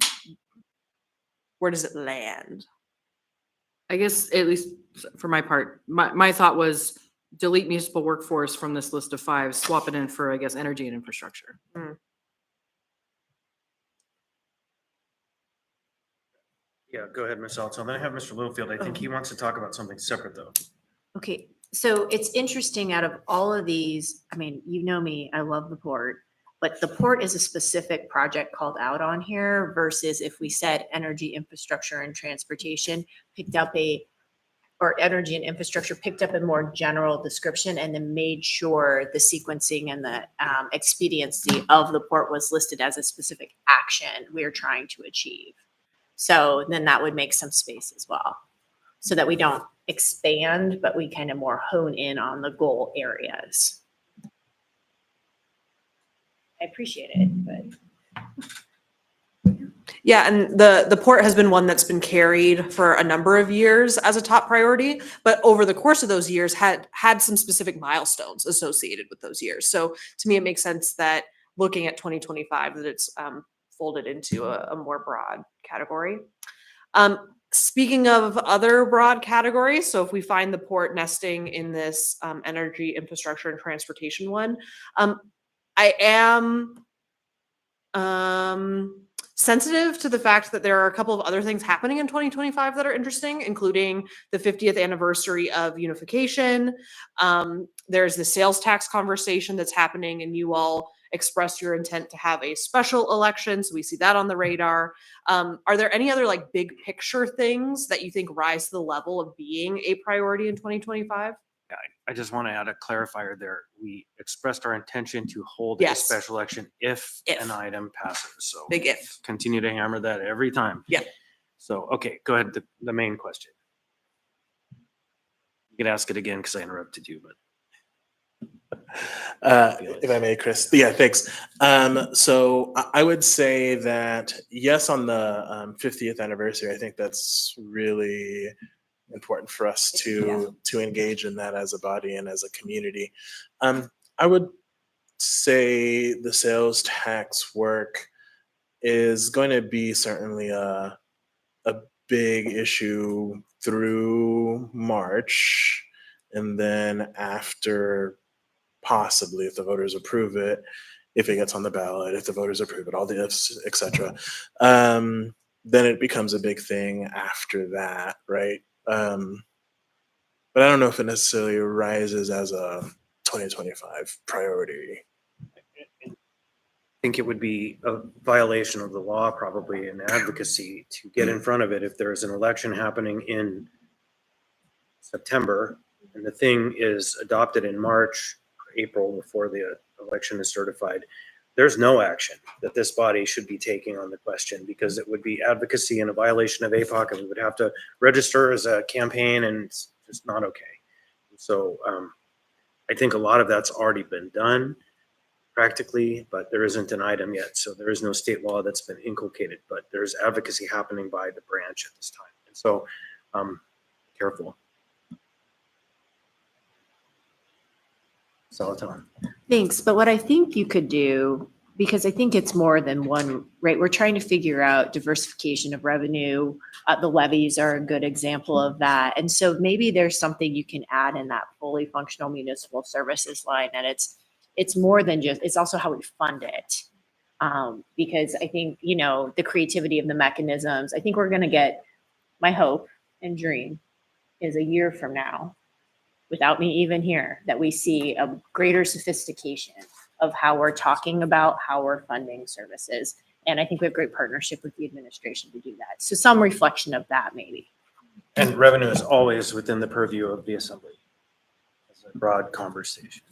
where does it land? I guess, at least for my part, my thought was delete municipal workforce from this list of 5, swap it in for, I guess, energy and infrastructure. Yeah, go ahead, Ms. Alto. Then I have Mr. Littlefield. I think he wants to talk about something separate though. Okay, so it's interesting out of all of these, I mean, you know me, I love the port, but the port is a specific project called out on here versus if we said energy infrastructure and transportation, picked up a or energy and infrastructure picked up a more general description and then made sure the sequencing and the expediency of the port was listed as a specific action we're trying to achieve. So then that would make some space as well, so that we don't expand, but we kind of more hone in on the goal areas. I appreciate it, but Yeah, and the port has been one that's been carried for a number of years as a top priority, but over the course of those years had some specific milestones associated with those years. So to me, it makes sense that looking at 2025, that it's folded into a more broad category. Speaking of other broad categories, so if we find the port nesting in this energy, infrastructure, and transportation one, I am sensitive to the fact that there are a couple of other things happening in 2025 that are interesting, including the 50th anniversary of unification. There's the sales tax conversation that's happening, and you all expressed your intent to have a special election, so we see that on the radar. Are there any other like big picture things that you think rise to the level of being a priority in 2025? I just want to add a clarifier there. We expressed our intention to hold Yes. a special election if If. an item passes. So Big if. continue to hammer that every time. Yeah. So, okay, go ahead. The main question. You can ask it again because I interrupted you, but If I may, Chris. Yeah, thanks. So I would say that yes, on the 50th anniversary, I think that's really important for us to engage in that as a body and as a community. I would say the sales tax work is going to be certainly a big issue through March, and then after, possibly, if the voters approve it, if it gets on the ballot, if the voters approve it, all the ifs, et cetera, then it becomes a big thing after that, right? But I don't know if it necessarily rises as a 2025 priority. I think it would be a violation of the law, probably an advocacy, to get in front of it if there is an election happening in September and the thing is adopted in March, or April, before the election is certified. There's no action that this body should be taking on the question, because it would be advocacy and a violation of APOC, and we would have to register as a campaign, and it's just not okay. So I think a lot of that's already been done practically, but there isn't an item yet. So there is no state law that's been inculcated, but there's advocacy happening by the branch at this time. And so careful. Salaton. thanks. But what I think you could do, because I think it's more than one, right? We're trying to figure out diversification of revenue. The levies are a good example of that. And so maybe there's something you can add in that fully functional municipal services line. And it's more than just, it's also how we fund it. Because I think, the creativity of the mechanisms, I think we're going to get, my hope and dream is a year from now, without me even here, that we see a greater sophistication of how we're talking about how we're funding services. And I think we have great partnership with the administration to do that. So some reflection of that, maybe. And revenue is always within the purview of the assembly. It's a broad conversation.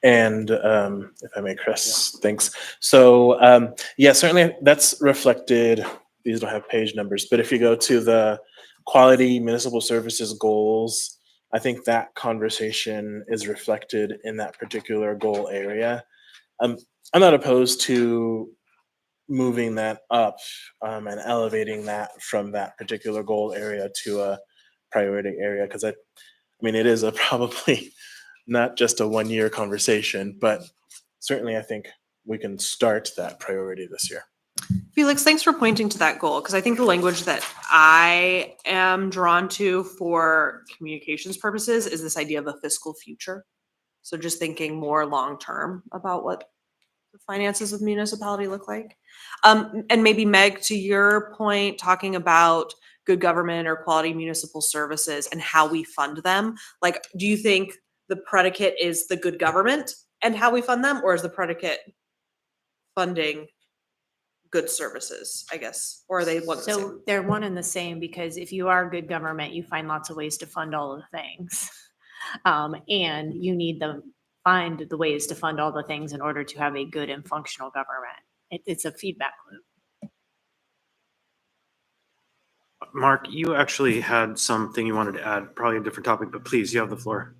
And if I may, Chris, thanks. So yeah, certainly that's reflected. These don't have page numbers, but if you go to the quality municipal services goals, I think that conversation is reflected in that particular goal area. I'm not opposed to moving that up and elevating that from that particular goal area to a priority area, because I mean, it is a probably not just a 1 year conversation, but certainly I think we can start that priority this year. Felix, thanks for pointing to that goal, because I think the language that I am drawn to for communications purposes is this idea of a fiscal future. So just thinking more long-term about what the finances of municipality look like. And maybe Meg, to your point, talking about good government or quality municipal services and how we fund them, like, do you think the predicate is the good government and how we fund them, or is the predicate funding good services, I guess, or are they one and the same? So they're one and the same because if you are good government, you find lots of ways to fund all of the things. And you need to find the ways to fund all the things in order to have a good and functional government. It's a feedback loop. Mark, you actually had something you wanted to add, probably a different topic, but please, you have the floor.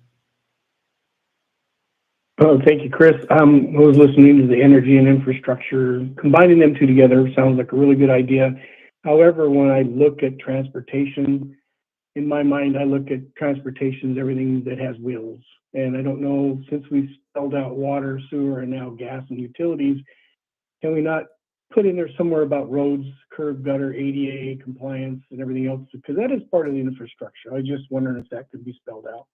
Oh, thank you, Chris. I was listening to the energy and infrastructure. Combining them two together sounds like a really good idea. However, when I look at transportation, in my mind, I look at transportation as everything that has wheels. And I don't know, since we spelled out water, sewer, and now gas and utilities, can we not put in there somewhere about roads, curb, gutter, ADA compliance, and everything else? Because that is part of the infrastructure. I was just wondering if that could be spelled out.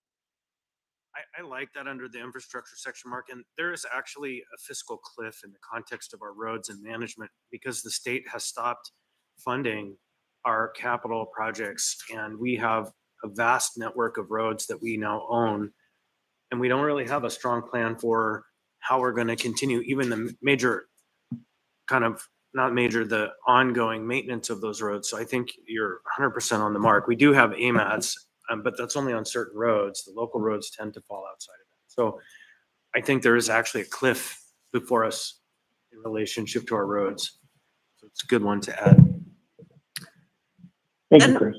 I like that under the infrastructure section, Mark, and there is actually a fiscal cliff in the context of our roads and management because the state has stopped funding our capital projects, and we have a vast network of roads that we now own, and we don't really have a strong plan for how we're going to continue even the major kind of not major, the ongoing maintenance of those roads. So I think you're 100% on the mark. We do have AMADs, but that's only on certain roads. The local roads tend to fall outside of that. So I think there is actually a cliff before us in relationship to our roads. So it's a good one to add. Thank you, Chris.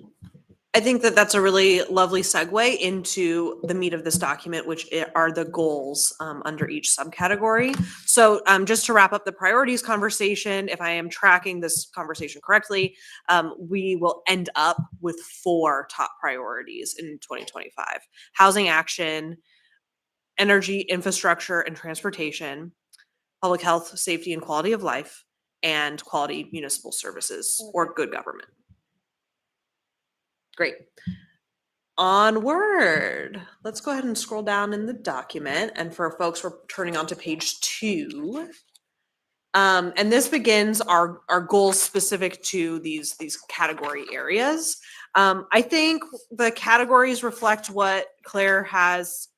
I think that that's a really lovely segue into the meat of this document, which are the goals under each subcategory. So just to wrap up the priorities conversation, if I am tracking this conversation correctly, we will end up with 4 top priorities in 2025. Housing action, energy, infrastructure, and transportation, public health, safety, and quality of life, and quality municipal services or good government. Great. Onward. Let's go ahead and scroll down in the document. And for folks, we're turning on to page 2. And this begins our goals specific to these category areas. I think the categories reflect what Claire has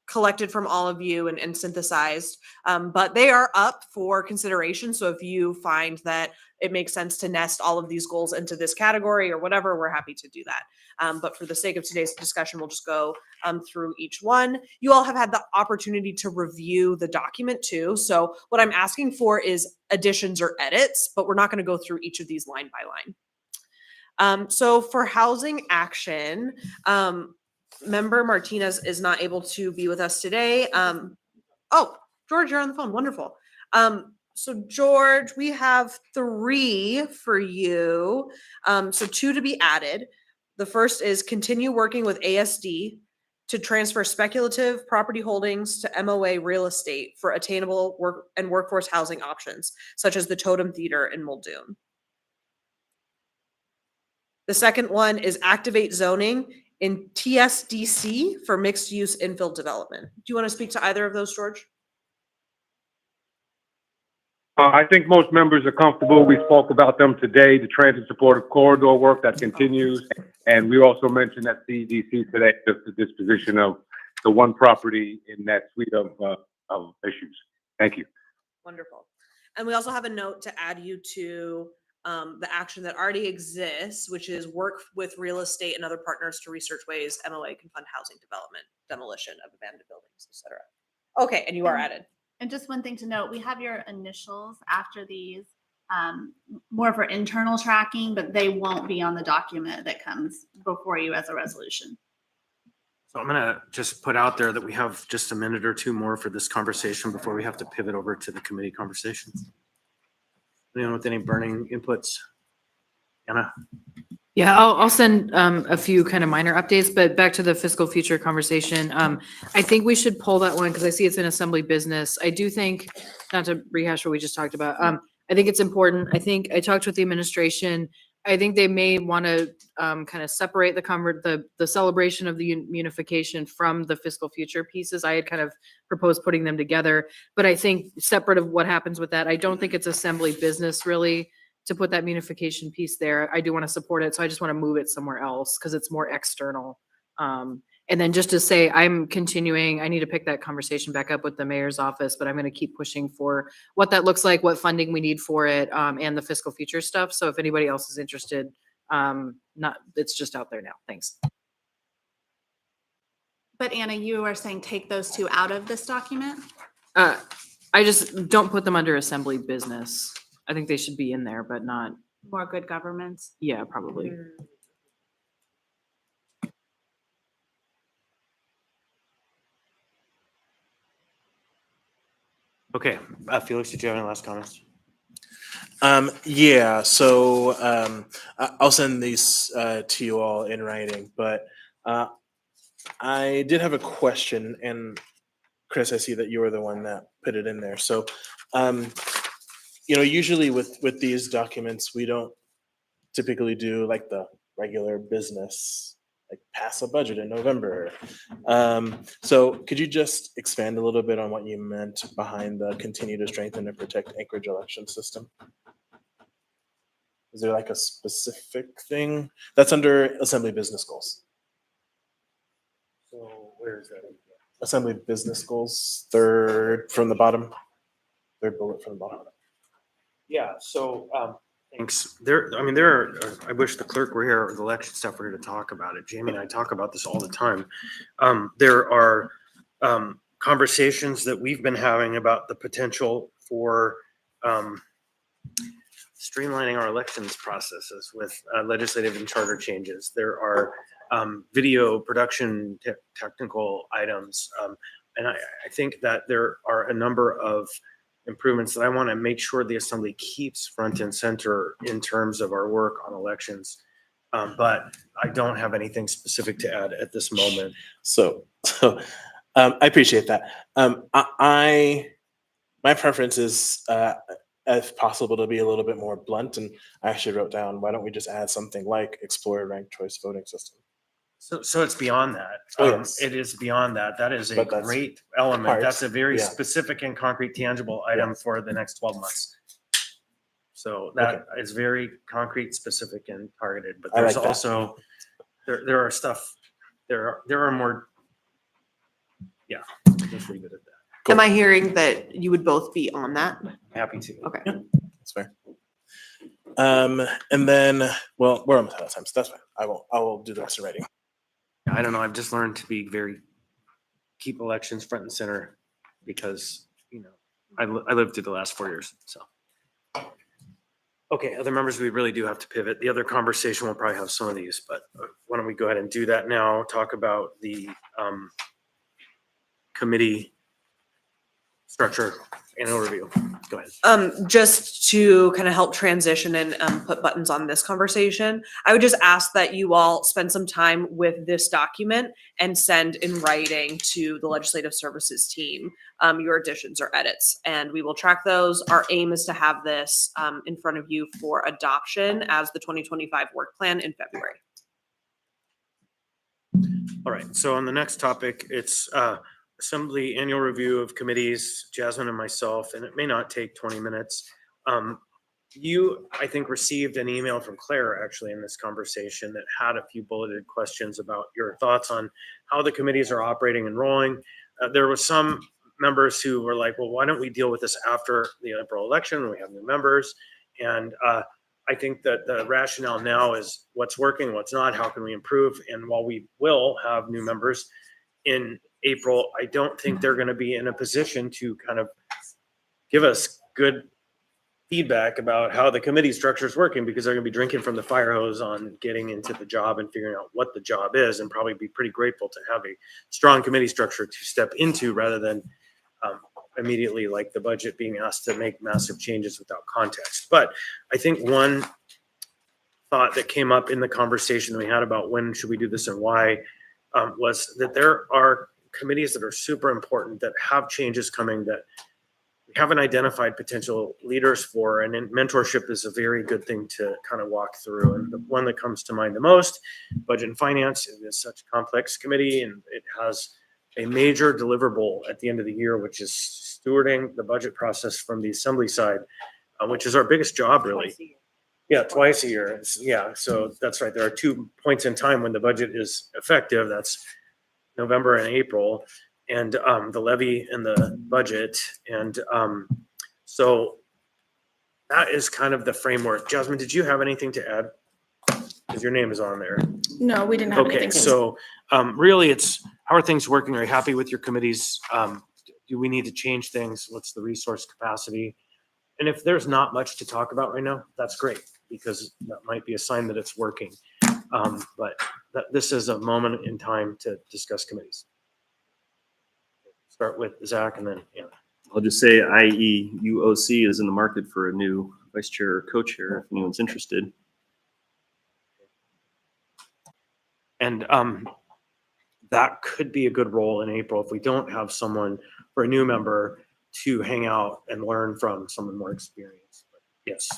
collected from all of you and synthesized, but they are up for consideration. So if you find that it makes sense to nest all of these goals into this category or whatever, we're happy to do that. But for the sake of today's discussion, we'll just go through each one. You all have had the opportunity to review the document too. So what I'm asking for is additions or edits, but we're not going to go through each of these line by line. So for housing action, Member Martinez is not able to be with us today. Oh, George, you're on the phone. Wonderful. So George, we have 3 for you. So 2 to be added. The first is continue working with ASD to transfer speculative property holdings to MOA real estate for attainable work and workforce housing options, such as the Totem Theater in Muldoon. The second one is activate zoning in TSDC for mixed use infill development. Do you want to speak to either of those, George? I think most members are comfortable. We spoke about them today, the transit supportive corridor work that continues. And we also mentioned at CEDC today, the disposition of the one property in that suite of issues. Thank you. Wonderful. And we also have a note to add you to the action that already exists, which is work with real estate and other partners to research ways MOA can fund housing development, demolition of abandoned buildings, etc. Okay, and you are added. And just one thing to note, we have your initials after these, more for internal tracking, but they won't be on the document that comes before you as a resolution. So I'm going to just put out there that we have just a minute or 2 more for this conversation before we have to pivot over to the committee conversations. Anyone with any burning inputs? Anna? Yeah, I'll send a few kind of minor updates, but back to the fiscal future conversation. I think we should pull that one because I see it's an assembly business. I do think, not to rehash what we just talked about, I think it's important. I think I talked with the administration. I think they may want to kind of separate the celebration of the unification from the fiscal future pieces. I had kind of proposed putting them together, but I think separate of what happens with that, I don't think it's assembly business really to put that unification piece there. I do want to support it, so I just want to move it somewhere else because it's more external. And then just to say, I'm continuing, I need to pick that conversation back up with the mayor's office, but I'm going to keep pushing for what that looks like, what funding we need for it, and the fiscal future stuff. So if anybody else is interested, it's just out there now. Thanks. But Anna, you are saying take those two out of this document? I just don't put them under assembly business. I think they should be in there, but not, More good governments? yeah, probably. Okay, Felix, did you have any last comments? Yeah, so I'll send these to you all in writing, but I did have a question, and Chris, I see that you were the one that put it in there. So, usually with these documents, we don't typically do like the regular business, like pass a budget in November. So could you just expand a little bit on what you meant behind the continue to strengthen and protect Anchorage election system? Is there like a specific thing that's under assembly business goals? So where is that? Assembly business goals, third from the bottom, third bullet from the bottom. Yeah, so, thanks. I wish the clerk were here, or the election staff were here to talk about it. Jamie and I talk about this all the time. There are conversations that we've been having about the potential for streamlining our elections processes with legislative and charter changes. There are video production technical items. And I think that there are a number of improvements that I want to make sure the assembly keeps front and center in terms of our work on elections. But I don't have anything specific to add at this moment. So I appreciate that. My preference is, if possible, to be a little bit more blunt. And I actually wrote down, why don't we just add something like explore a ranked choice voting system? So it's beyond that. Oh, yes. It is beyond that. That is a But that's great element. part, That's a very yeah. specific and concrete, tangible item for the next 12 months. So that is very concrete, specific, and targeted. But I there's like that. also there are stuff. There are more. Yeah, just leave it at that. Am I hearing that you would both be on that? Happy to. Okay. That's fair. And then, well, we're almost out of time, so that's fine. I will do the rest of writing. I don't know. I've just learned to be keep elections front and center because, I lived through the last 4 years. So, okay, other members, we really do have to pivot. The other conversation will probably have some of these, but why don't we go ahead and do that now? Talk about the committee structure and overview. Go ahead. Just to kind of help transition and put buttons on this conversation, I would just ask that you all spend some time with this document and send in writing to the Legislative Services team your additions or edits, and we will track those. Our aim is to have this in front of you for adoption as the 2025 work plan in February. All right. So on the next topic, it's Assembly annual review of committees, Jasmine and myself, and it may not take 20 minutes. You, I think, received an email from Claire actually in this conversation that had a few bulleted questions about your thoughts on how the committees are operating and rolling. There was some members who were like, well, why don't we deal with this after the April election when we have new members? And I think that the rationale now is what's working, what's not, how can we improve? And while we will have new members in April, I don't think they're going to be in a position to kind of give us good feedback about how the committee structure is working because they're going to be drinking from the fire hose on getting into the job and figuring out what the job is, and probably be pretty grateful to have a strong committee structure to step into rather than immediately like the budget being asked to make massive changes without context. But I think one thought that came up in the conversation that we had about when should we do this and why was that there are committees that are super important that have changes coming that we haven't identified potential leaders for, and then mentorship is a very good thing to kind of walk through. And the one that comes to mind the most, Budget and Finance, is such a complex committee, and it has a major deliverable at the end of the year, which is stewarding the budget process from the Assembly side, which is our biggest job, really. Yeah, twice a year. So that's right. There are 2 points in time when the budget is effective. That's November and April, and the levy and the budget. And so that is kind of the framework. Jasmine, did you have anything to add? Because your name is on there. No, we didn't have Okay, anything. so really it's, how are things working? Are you happy with your committees? Do we need to change things? What's the resource capacity? And if there's not much to talk about right now, that's great, because that might be a sign that it's working. But this is a moment in time to discuss committees. Start with Zach and then Anna. I'll just say IEUOC is in the market for a new vice chair or co-chair if anyone's interested. And that could be a good role in April if we don't have someone for a new member to hang out and learn from someone more experienced. But yes.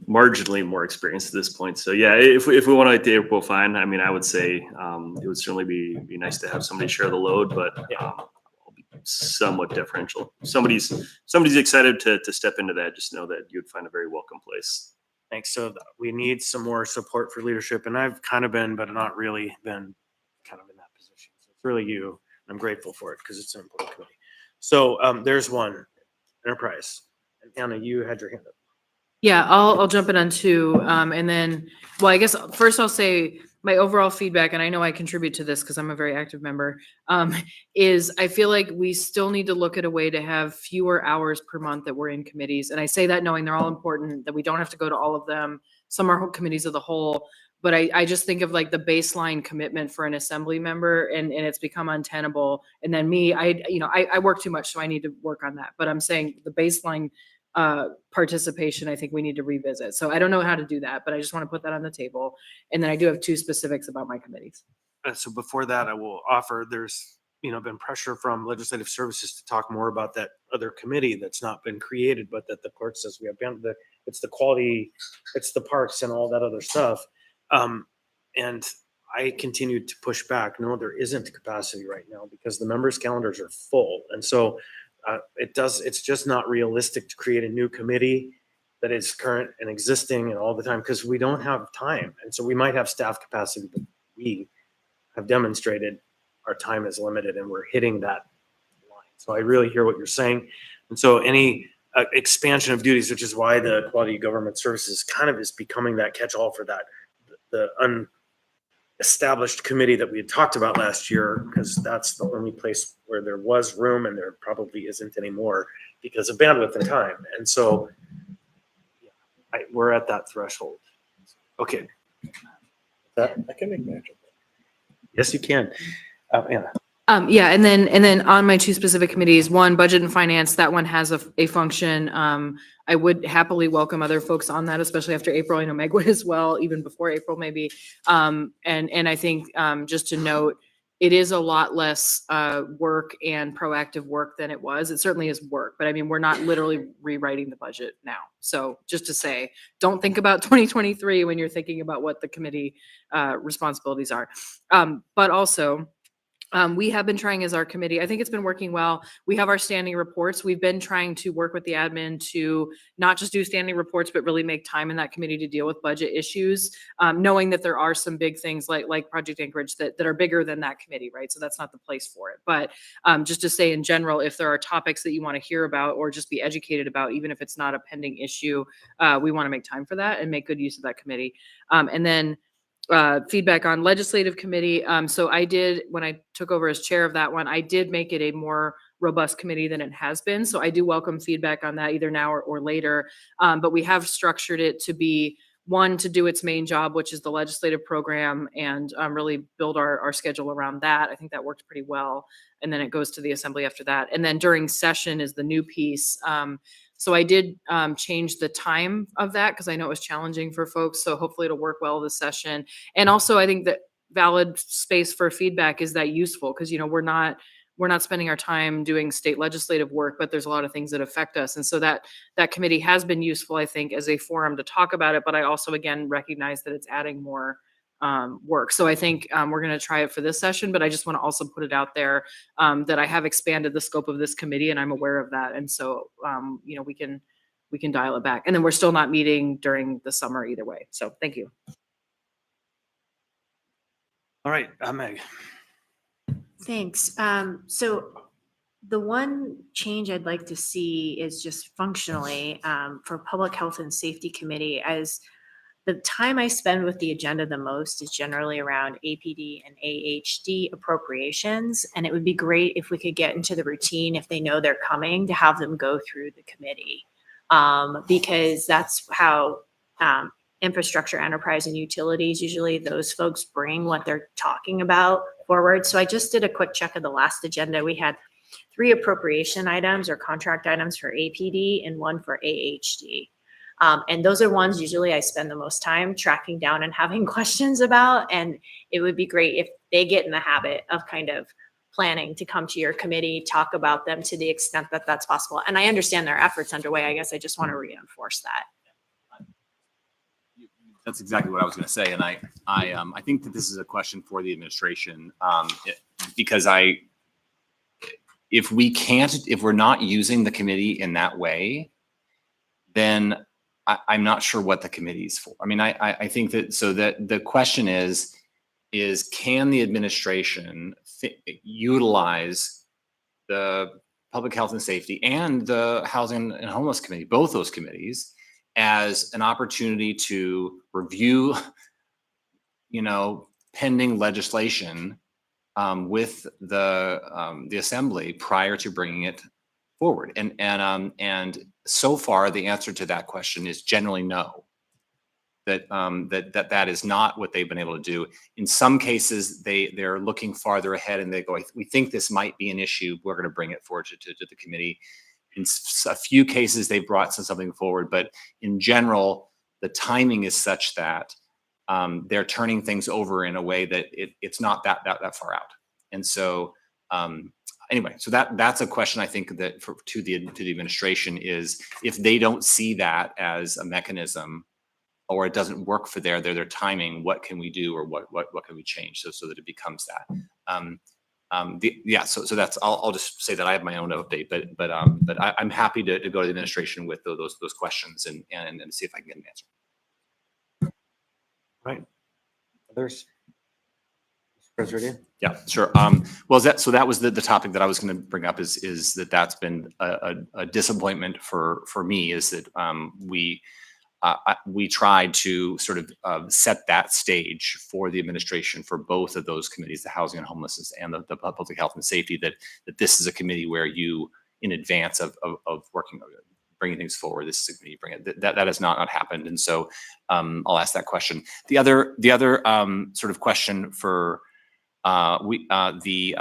Marginally more experienced at this point. So yeah, if we want to like the April, fine. I mean, I would say it would certainly be nice to have somebody share the load, but I'll be somewhat differential. Somebody's excited to step into that. Just know that you'd find a very welcome place. Thanks. So we need some more support for leadership, and I've kind of been, but not really been kind of in that position. So it's really you. I'm grateful for it because it's an important committee. So there's one, Enterprise. And Anna, you had your hand up. Yeah, I'll jump in on two. And then, well, I guess first I'll say my overall feedback, and I know I contribute to this because I'm a very active member, is I feel like we still need to look at a way to have fewer hours per month that we're in committees. And I say that knowing they're all important, that we don't have to go to all of them. Some are committees of the whole. But I just think of like the baseline commitment for an assembly member, and it's become untenable. And then me, I work too much, so I need to work on that. But I'm saying the baseline participation, I think we need to revisit. So I don't know how to do that, but I just want to put that on the table. And then I do have two specifics about my committees. So before that, I will offer, there's been pressure from legislative services to talk more about that other committee that's not been created, but that the court says we have been it's the quality, it's the parks and all that other stuff. And I continued to push back. No, there isn't capacity right now because the members' calendars are full. And so it's just not realistic to create a new committee that is current and existing and all the time because we don't have time. And so we might have staff capacity, but we have demonstrated our time is limited and we're hitting that line. So I really hear what you're saying. And so any expansion of duties, which is why the Quality Government Services kind of is becoming that catch-all for that, the unestablished committee that we had talked about last year, because that's the only place where there was room and there probably isn't anymore because of bandwidth and time. And so we're at that threshold. Okay. I can make magic. Yes, you can. Anna. Yeah, and then on my two specific committees, one, Budget and Finance, that one has a function. I would happily welcome other folks on that, especially after April. I know Meg would as well, even before April maybe. And I think just to note, it is a lot less work and proactive work than it was. It certainly is work, but I mean, we're not literally rewriting the budget now. So just to say, don't think about 2023 when you're thinking about what the committee responsibilities are. But also, we have been trying as our committee, I think it's been working well. We have our standing reports. We've been trying to work with the admin to not just do standing reports, but really make time in that committee to deal with budget issues, knowing that there are some big things like Project Anchorage that are bigger than that committee, right? So that's not the place for it. But just to say in general, if there are topics that you want to hear about or just be educated about, even if it's not a pending issue, we want to make time for that and make good use of that committee. And then feedback on legislative committee. So I did, when I took over as chair of that one, I did make it a more robust committee than it has been. So I do welcome feedback on that either now or later. But we have structured it to be one, to do its main job, which is the legislative program, and really build our schedule around that. I think that worked pretty well. And then it goes to the assembly after that. And then during session is the new piece. So I did change the time of that because I know it was challenging for folks. So hopefully it'll work well this session. And also I think that valid space for feedback is that useful because, we're not spending our time doing state legislative work, but there's a lot of things that affect us. And so that committee has been useful, I think, as a forum to talk about it. But I also, again, recognize that it's adding more work. So I think we're going to try it for this session, but I just want to also put it out there that I have expanded the scope of this committee and I'm aware of that. And so, we can dial it back. And then we're still not meeting during the summer either way. So thank you. All right, Meg. Thanks. So the one change I'd like to see is just functionally, for Public Health and Safety Committee, as the time I spend with the agenda the most is generally around APD and AHD appropriations. And it would be great if we could get into the routine, if they know they're coming, to have them go through the committee. Because that's how infrastructure, enterprise, and utilities, usually those folks bring what they're talking about forward. So I just did a quick check of the last agenda. We had 3 appropriation items or contract items for APD and 1 for AHD. And those are ones usually I spend the most time tracking down and having questions about. And it would be great if they get in the habit of kind of planning to come to your committee, talk about them to the extent that that's possible. And I understand there are efforts underway. I guess I just want to reinforce that. That's exactly what I was going to say, and I think that this is a question for the administration, because if we're not using the committee in that way, then I'm not sure what the committee is for. I mean, I think that the question is can the administration utilize the Public Health and Safety and the Housing and Homeless Committee, both those committees, as an opportunity to review, pending legislation with the Assembly prior to bringing it forward. And so far, the answer to that question is generally no. That is not what they've been able to do. In some cases, they're looking farther ahead and they go, we think this might be an issue. We're going to bring it forward to the committee. In a few cases, they've brought something forward, but in general, the timing is such that they're turning things over in a way that it's not that far out. And so, anyway, so that's a question I think that to the administration is, if they don't see that as a mechanism, or it doesn't work for their timing, what can we do, or what can we change so that it becomes that? So that's, I'll just say that I have my own update, but I'm happy to go to the administration with those questions and see if I can get an answer. Right. Others? President? Yeah, sure. Well, that was the topic that I was going to bring up is that's been a disappointment for me, is that we tried to sort of set that stage for the administration for both of those committees, the Housing and Homelessness and the Public Health and Safety, that this is a committee where you, in advance of working, bringing things forward, this is a committee bring it. That has not happened, and so I'll ask that question. The other sort of question for the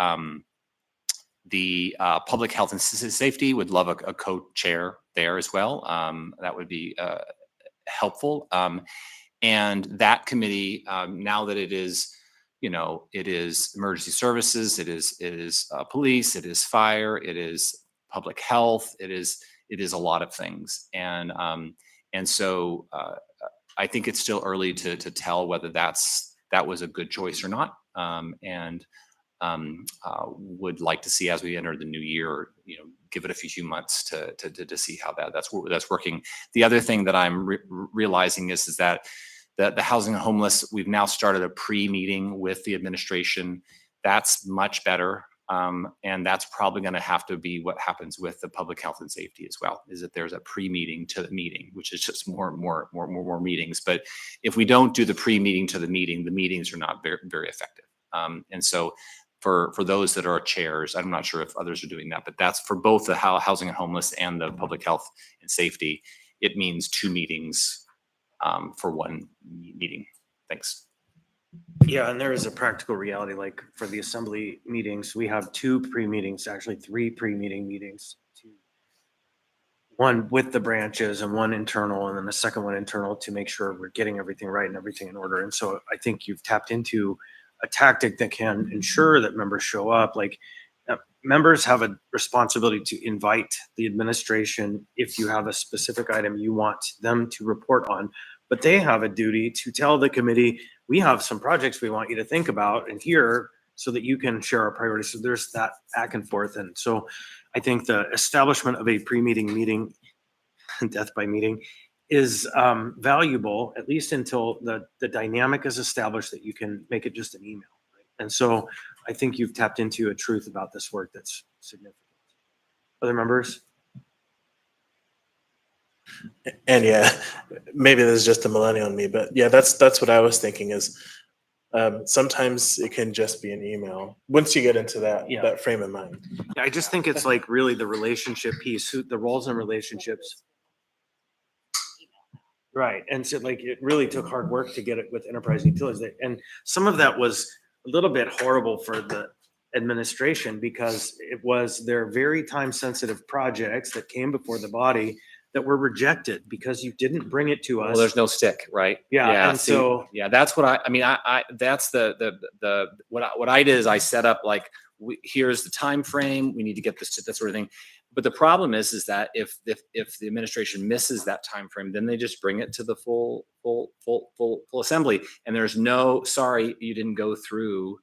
Public Health and Safety would love a co-chair there as well. That would be helpful. And that committee, now that it is, it is emergency services, it is police, it is fire, it is public health, it is a lot of things. And so I think it's still early to tell whether that was a good choice or not. Would like to see, as we enter the new year, give it a few months to see how that's working. The other thing that I'm realizing is that the Housing and Homeless, we've now started a pre-meeting with the administration. That's much better, and that's probably going to have to be what happens with the Public Health and Safety as well. Is that there's a pre-meeting to the meeting, which is just more meetings. But if we don't do the pre-meeting to the meetings are not very effective. And so for those that are chairs, I'm not sure if others are doing that, but that's for both the Housing and Homeless and the Public Health and Safety. It means 2 meetings for 1 meeting. Thanks. Yeah, and there is a practical reality, like for the Assembly meetings, we have 2 pre-meetings, actually 3 pre-meeting meetings. 1 with the branches and 1 internal, and then the second one internal, to make sure we're getting everything right and everything in order. And so I think you've tapped into a tactic that can ensure that members show up. Like, members have a responsibility to invite the administration if you have a specific item you want them to report on, but they have a duty to tell the committee, we have some projects we want you to think about and hear, so that you can share our priorities. So there's that back and forth. And so I think the establishment of a pre-meeting meeting, death by meeting, is valuable, at least until the dynamic is established that you can make it just an email. Right? And so I think you've tapped into a truth about this work that's significant. Other members? And yeah, maybe this is just a millennial in me, but yeah, that's what I was thinking is sometimes it can just be an email once you get into that Yeah. that frame of mind. Yeah, I just think it's like really the relationship piece, the roles and relationships. Right, and so like it really took hard work to get it with Enterprise Utilities, and some of that was a little bit horrible for the administration because it was their very time-sensitive projects that came before the body that were rejected because you didn't bring it to us. Well, there's no stick, right? Yeah, and see, so- yeah, that's what I mean, I that's what I did is I set up like, here's the time frame, we need to get this, that sort of thing. But the problem is that if the administration misses that time frame, then they just bring it to the full assembly, and there's no, sorry, you didn't go through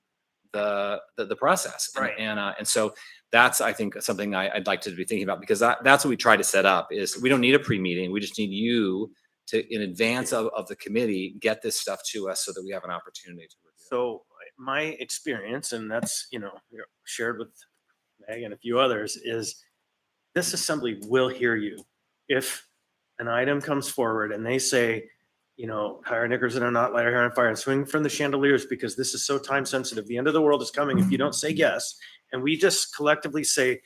the process. Right. And so that's, I think, something I'd like to be thinking about, because that's what we try to set up is we don't need a pre-meeting. We just need you to, in advance of the committee, get this stuff to us so that we have an opportunity to review. So my experience, and that's, shared with Meg and a few others, is this assembly will hear you. If an item comes forward and they say, hire knickers that are not light or hair on fire and swing from the chandeliers because this is so time sensitive. The end of the world is coming if you don't say yes. And we just collectively say,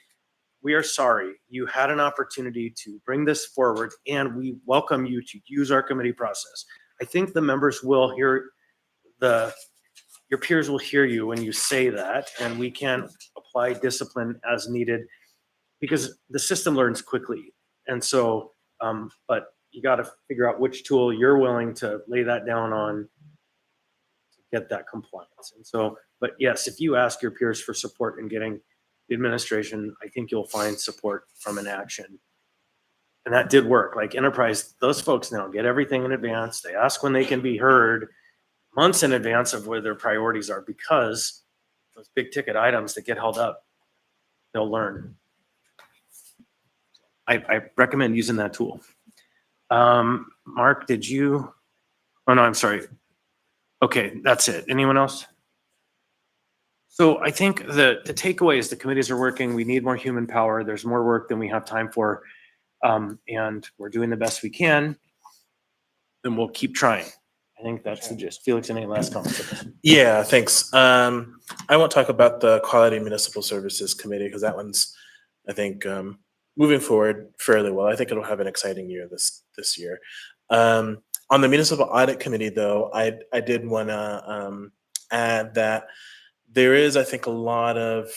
we are sorry. You had an opportunity to bring this forward and we welcome you to use our committee process. I think the members will hear your peers will hear you when you say that, and we can apply discipline as needed because the system learns quickly. And so, but you got to figure out which tool you're willing to lay that down on to get that compliance. And so, but yes, if you ask your peers for support in getting the administration, I think you'll find support from an action. And that did work. Like Enterprise, those folks now get everything in advance. They ask when they can be heard months in advance of where their priorities are, because those big ticket items that get held up, they'll learn. I recommend using that tool. Mark, did you? Oh, no, I'm sorry. Okay, that's it. Anyone else? So I think the takeaway is the committees are working. We need more human power. There's more work than we have time for. And we're doing the best we can. And we'll keep trying. I think that's the gist. Felix, any last comments? Yeah, thanks. I won't talk about the Quality Municipal Services Committee because that one's, I think, moving forward fairly well. I think it'll have an exciting year this year. On the Municipal Audit Committee, though, I did want to add that there is, I think, a lot of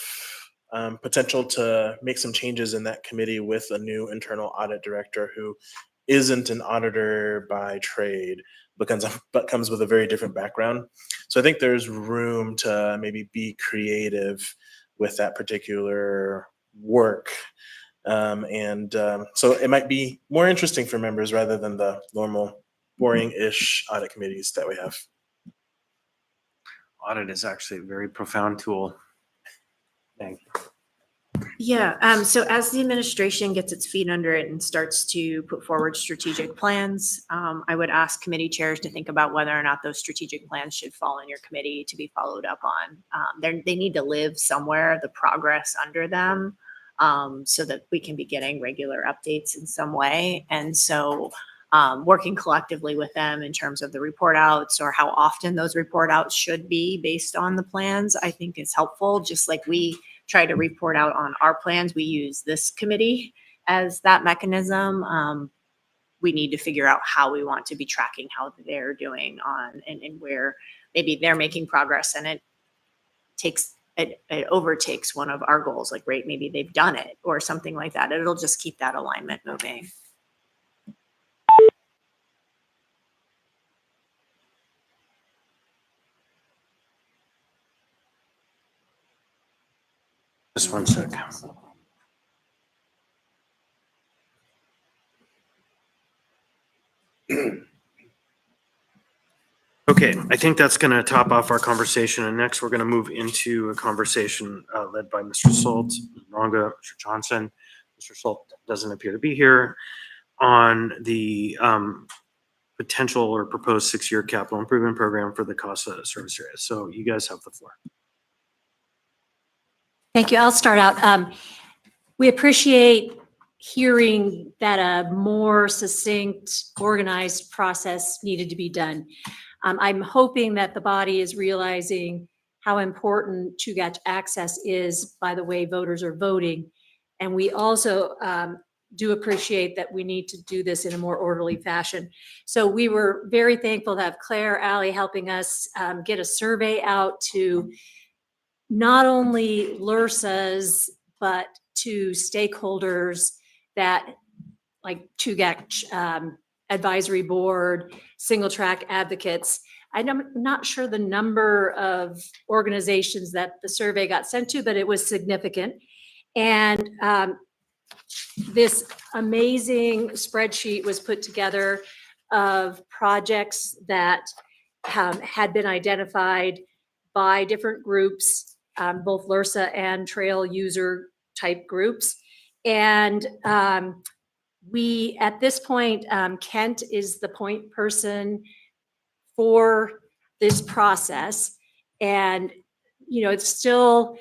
potential to make some changes in that committee with a new internal audit director who isn't an auditor by trade, but comes with a very different background. So I think there's room to maybe be creative with that particular work. So it might be more interesting for members rather than the normal boring-ish audit committees that we have. Audit is actually a very profound tool. Thank you. Yeah, so as the administration gets its feet under it and starts to put forward strategic plans, I would ask committee chairs to think about whether or not those strategic plans should fall in your committee to be followed up on. They need to live somewhere, the progress under them, so that we can be getting regular updates in some way. And so working collectively with them in terms of the report outs or how often those report outs should be based on the plans, I think is helpful. Just like we try to report out on our plans, we use this committee as that mechanism. We need to figure out how we want to be tracking how they're doing on and where maybe they're making progress and it overtakes one of our goals, like, right, maybe they've done it or something like that. It'll just keep that alignment moving. Just one sec. Okay, I think that's going to top off our conversation. And next, we're going to move into a conversation led by Mr. Salt, Ranga, Mr. Johnson. Mr. Salt doesn't appear to be here on the potential or proposed 6-year capital improvement program for the CASA service area. So you guys have the floor. Thank you. I'll start out. We appreciate hearing that a more succinct, organized process needed to be done. I'm hoping that the body is realizing how important Chugach access is by the way voters are voting. And we also do appreciate that we need to do this in a more orderly fashion. So we were very thankful to have Claire Alley helping us get a survey out to not only LURSAs, but to stakeholders that like Chugach Advisory Board, Single Track Advocates. I'm not sure the number of organizations that the survey got sent to, but it was significant. And this amazing spreadsheet was put together of projects that had been identified by different groups, both LURSA and trail user type groups. And we, at this point, Kent is the point person for this process. And, you know, it's still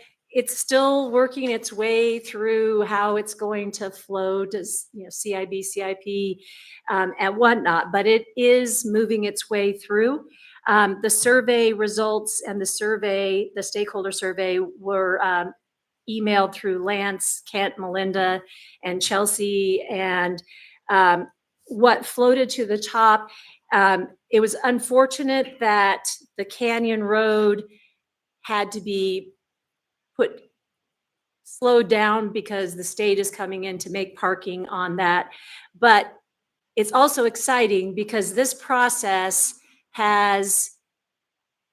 working its way through how it's going to flow to, you know, CIB, CIP, and whatnot, but it is moving its way through. The survey results and the stakeholder survey were emailed through Lance, Kent, Melinda, and Chelsea. And what floated to the top, it was unfortunate that the Canyon Road had to be slowed down because the state is coming in to make parking on that. But it's also exciting because this process has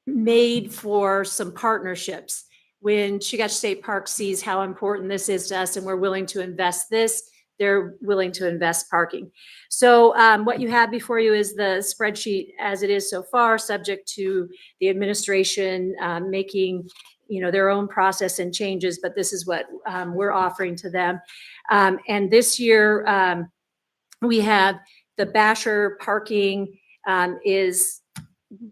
made for some partnerships. When Chugach State Park sees how important this is to us and we're willing to invest this, they're willing to invest parking. So what you have before you is the spreadsheet as it is so far, subject to the administration making, you know, their own process and changes, but this is what we're offering to them. And this year we have the Basher parking is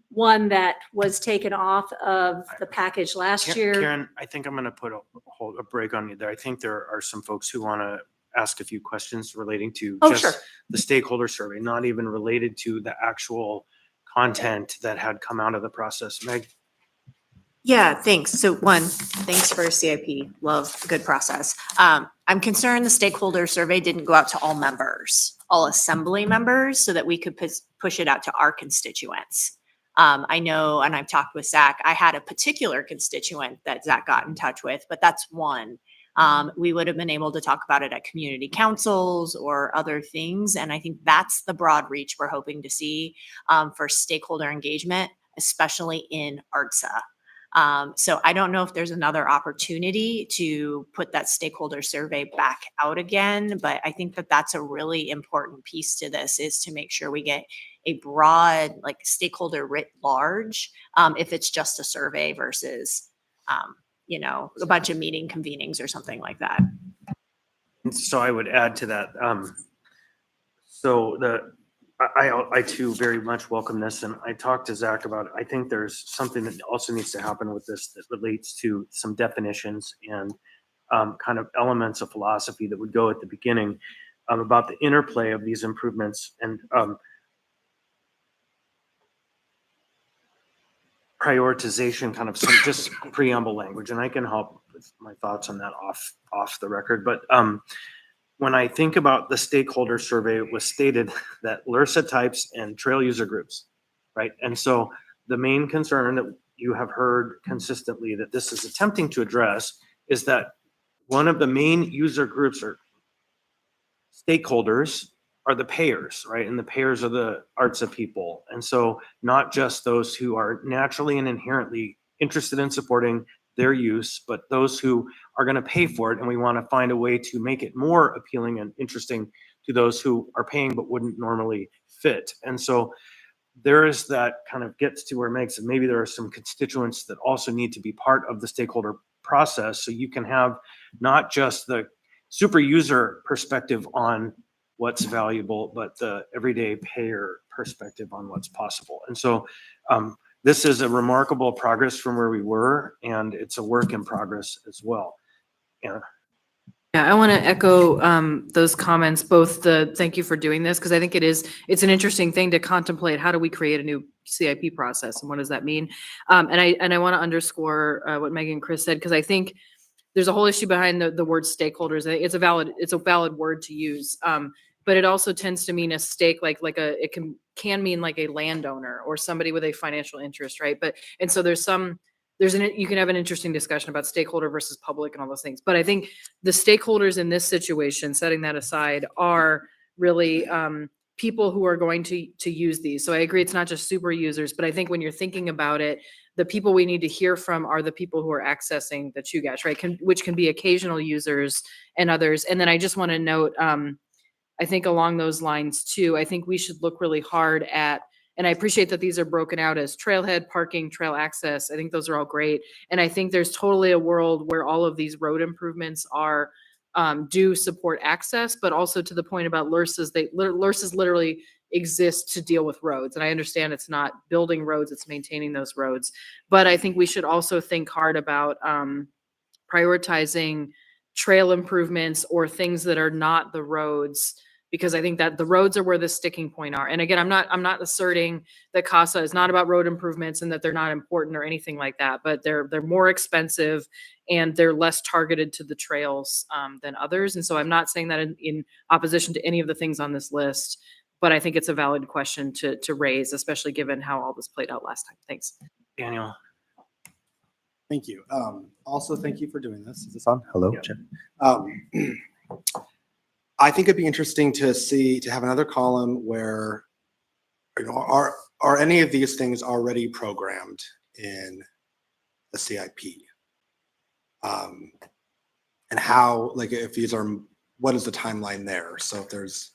one that was taken off of the package last year. Karen, I think I'm going to put a break on you there. I think there are some folks who want to ask a few questions relating to just the stakeholder survey, not even related to the actual content that had come out of the process. Meg? Yeah, thanks. So one, thanks for CIP. Love a good process. I'm concerned the stakeholder survey didn't go out to all members, all assembly members, so that we could push it out to our constituents. I know, and I've talked with Zach, I had a particular constituent that Zach got in touch with, but that's one. We would have been able to talk about it at community councils or other things. And I think that's the broad reach we're hoping to see for stakeholder engagement, especially in ARTSA. So I don't know if there's another opportunity to put that stakeholder survey back out again, but I think that that's a really important piece to this, is to make sure we get a broad, like, stakeholder writ large, if it's just a survey versus, you know, a bunch of meeting convenings or something like that. So I would add to that. I too very much welcome this, and I talked to Zach about it. I think there's something that also needs to happen with this that relates to some definitions and kind of elements of philosophy that would go at the beginning about the interplay of these improvements and prioritization, kind of some just preamble language. And I can help with my thoughts on that off the record. But when I think about the stakeholder survey, it was stated that LURSA types and trail user groups, right? And so the main concern that you have heard consistently that this is attempting to address is that one of the main user groups or stakeholders are the payers, right? And the payers are the ARTSA people. And so not just those who are naturally and inherently interested in supporting their use, but those who are going to pay for it. And we want to find a way to make it more appealing and interesting to those who are paying but wouldn't normally fit. And so there is that kind of gets to where Meg said, maybe there are some constituents that also need to be part of the stakeholder process. So you can have not just the super user perspective on what's valuable, but the everyday payer perspective on what's possible. And so this is a remarkable progress from where we were, and it's a work in progress as well. Yeah. Yeah, I want to echo those comments, both the thank you for doing this, because I think it's an interesting thing to contemplate. How do we create a new CIP process and what does that mean? And I want to underscore what Megan and Chris said, because I think there's a whole issue behind the word stakeholders. It's a valid word to use. But it also tends to mean a stake, it can mean like a landowner or somebody with a financial interest, right? And so you can have an interesting discussion about stakeholder versus public and all those things. But I think the stakeholders in this situation, setting that aside, are really people who are going to use these. So I agree, it's not just super users, but I think when you're thinking about it, the people we need to hear from are the people who are accessing the Chugach, right? Which can be occasional users and others. And then I just want to note, I think along those lines too, I think we should look really hard at, and I appreciate that these are broken out as trailhead, parking, trail access. I think those are all great. And I think there's totally a world where all of these road improvements are do support access, but also to the point about LRSAs, LRSAs literally exist to deal with roads. And I understand it's not building roads, it's maintaining those roads. But I think we should also think hard about prioritizing trail improvements or things that are not the roads, because I think that the roads are where the sticking point are. And again, I'm not asserting that CASA is not about road improvements and that they're not important or anything like that, but they're more expensive and they're less targeted to the trails than others. And so I'm not saying that in opposition to any of the things on this list, but I think it's a valid question to raise, especially given how all this played out last time. Thanks. Daniel. Thank you. Also, thank you for doing this. Is this on? Hello. Yeah. I think it'd be interesting to have another column where, are any of these things already programmed in the CIP? And how, if these are, what is the timeline there? So if there's,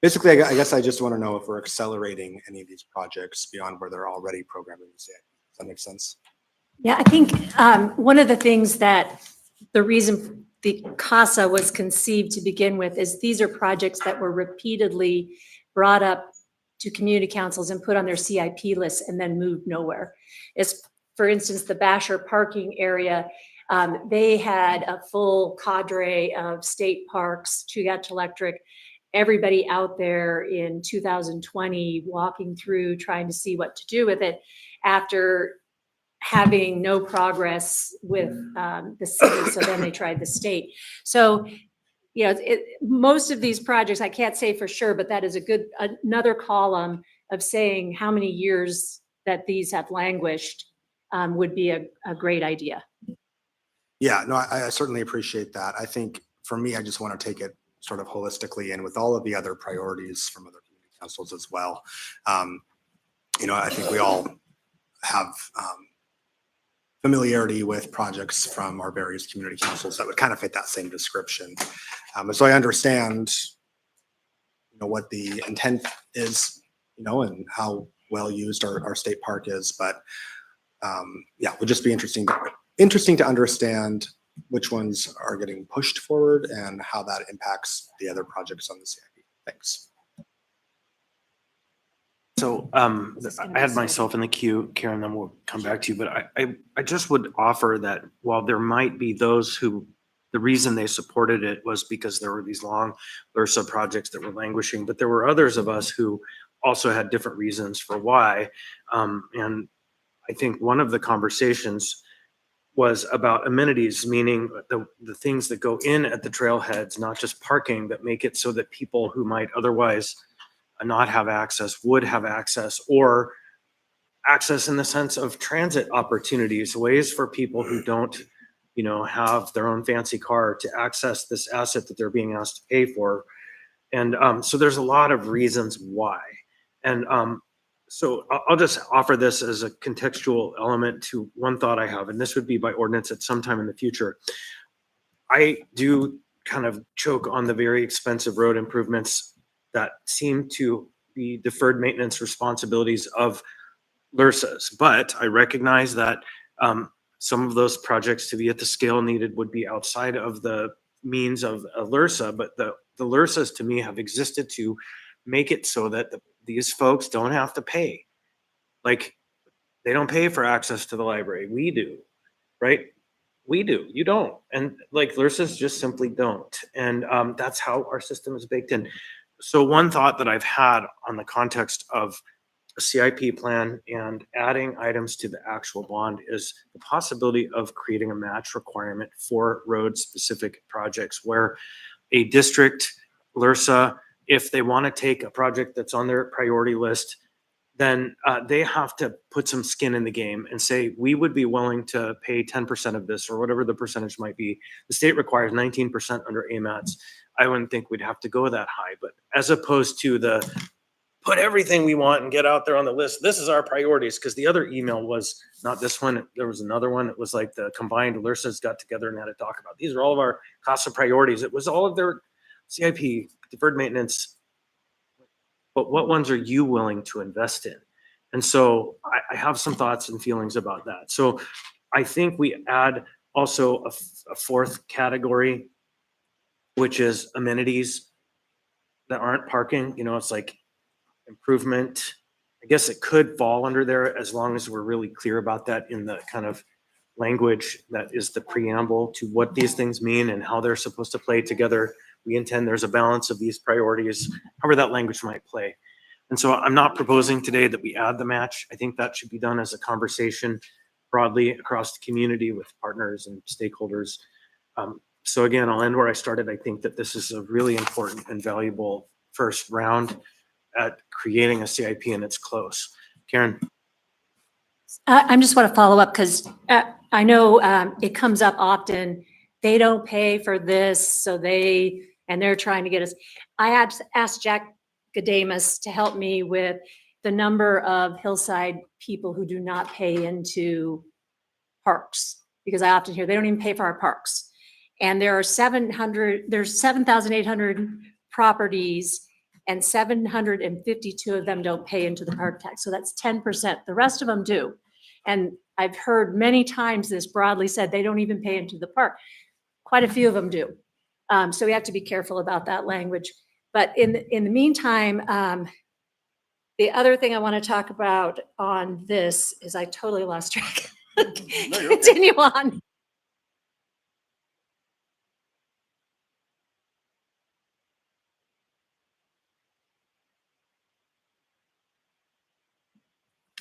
basically, I guess I just want to know if we're accelerating any of these projects beyond where they're already programmed in the CIP. Does that make sense? Yeah, I think one of the things that the reason the CASA was conceived to begin with is these are projects that were repeatedly brought up to community councils and put on their CIP lists and then moved nowhere. For instance, the Basher parking area, they had a full cadre of state parks, Chugach Electric, everybody out there in 2020 walking through trying to see what to do with it after having no progress with the city. So then they tried the state. So, most of these projects, I can't say for sure, but that is another column of saying how many years that these have languished would be a great idea. Yeah, no, I certainly appreciate that. I think for me, I just want to take it sort of holistically and with all of the other priorities from other community councils as well. I think we all have familiarity with projects from our various community councils that would kind of fit that same description. And so I understand, what the intent is, and how well used our state park is, but yeah, it would just be interesting to understand which ones are getting pushed forward and how that impacts the other projects on the CIP. Thanks. So I had myself in the queue, Karen, then we'll come back to you. But I just would offer that while there might be those who, the reason they supported it was because there were these long LRSA projects that were languishing, but there were others of us who also had different reasons for why. And I think one of the conversations was about amenities, meaning the things that go in at the trailheads, not just parking, that make it so that people who might otherwise not have access would have access, or access in the sense of transit opportunities, ways for people who don't, have their own fancy car to access this asset that they're being asked to pay for. And so there's a lot of reasons why. And so I'll just offer this as a contextual element to one thought I have, and this would be by ordinance at some time in the future. I do kind of choke on the very expensive road improvements that seem to be deferred maintenance responsibilities of LRSAs. But I recognize that some of those projects to be at the scale needed would be outside of the means of a LRSA, but the LRSAs to me have existed to make it so that these folks don't have to pay. Like, they don't pay for access to the library. We do, right? We do, you don't. And like Lursa's just simply don't. And that's how our system is baked in. So one thought that I've had on the context of a CIP plan and adding items to the actual bond is the possibility of creating a match requirement for road specific projects where a district, Lursa, if they want to take a project that's on their priority list, then they have to put some skin in the game and say, we would be willing to pay 10% of this or whatever the percentage might be. The state requires 19% under AMATs. I wouldn't think we'd have to go that high, but as opposed to the put everything we want and get out there on the list. This is our priorities, because the other email was not this one. There was another one. It was like the combined Lursa's got together and had to talk about, these are all of our costs and priorities. It was all of their CIP, deferred maintenance. But what ones are you willing to invest in? And so I have some thoughts and feelings about that. So I think we add also a fourth category, which is amenities that aren't parking. You know, it's like improvement. I guess it could fall under there as long as we're really clear about that in the kind of language that is the preamble to what these things mean and how they're supposed to play together. We intend there's a balance of these priorities, however that language might play. And so I'm not proposing today that we add the match. I think that should be done as a conversation broadly across the community with partners and stakeholders. So again, I'll end where I started. I think that this is a really important and valuable first round at creating a CIP, and it's close. Karen. I just want to follow up because I know it comes up often. They don't pay for this, so they're trying to get us. I had to ask Jack Gadamus to help me with the number of Hillside people who do not pay into parks, because I often hear they don't even pay for our parks. And there's 7,800 properties and 752 of them don't pay into the park tax. So that's 10%. The rest of them do. And I've heard many times this broadly said, they don't even pay into the park. Quite a few of them do. So we have to be careful about that language. But in the meantime, the other thing I want to talk about on this is I totally lost track. Continue on.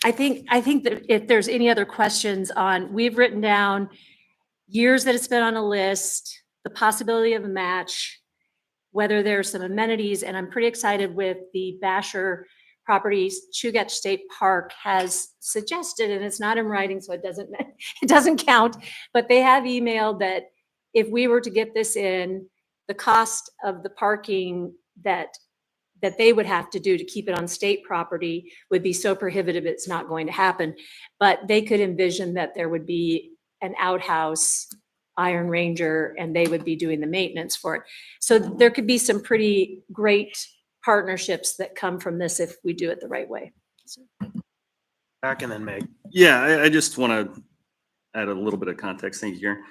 I think that if there's any other questions on, we've written down years that it's been on a list, the possibility of a match, whether there's some amenities, and I'm pretty excited with the Basher Properties. Chugach State Park has suggested, and it's not in writing, so it doesn't count, but they have emailed that if we were to get this in, the cost of the parking that they would have to do to keep it on state property would be so prohibitive it's not going to happen. But they could envision that there would be an outhouse, Iron Ranger, and they would be doing the maintenance for it. So there could be some pretty great partnerships that come from this if we do it the right way. Back and then Meg. Yeah, I just want to add a little bit of context. Thank you, Karen.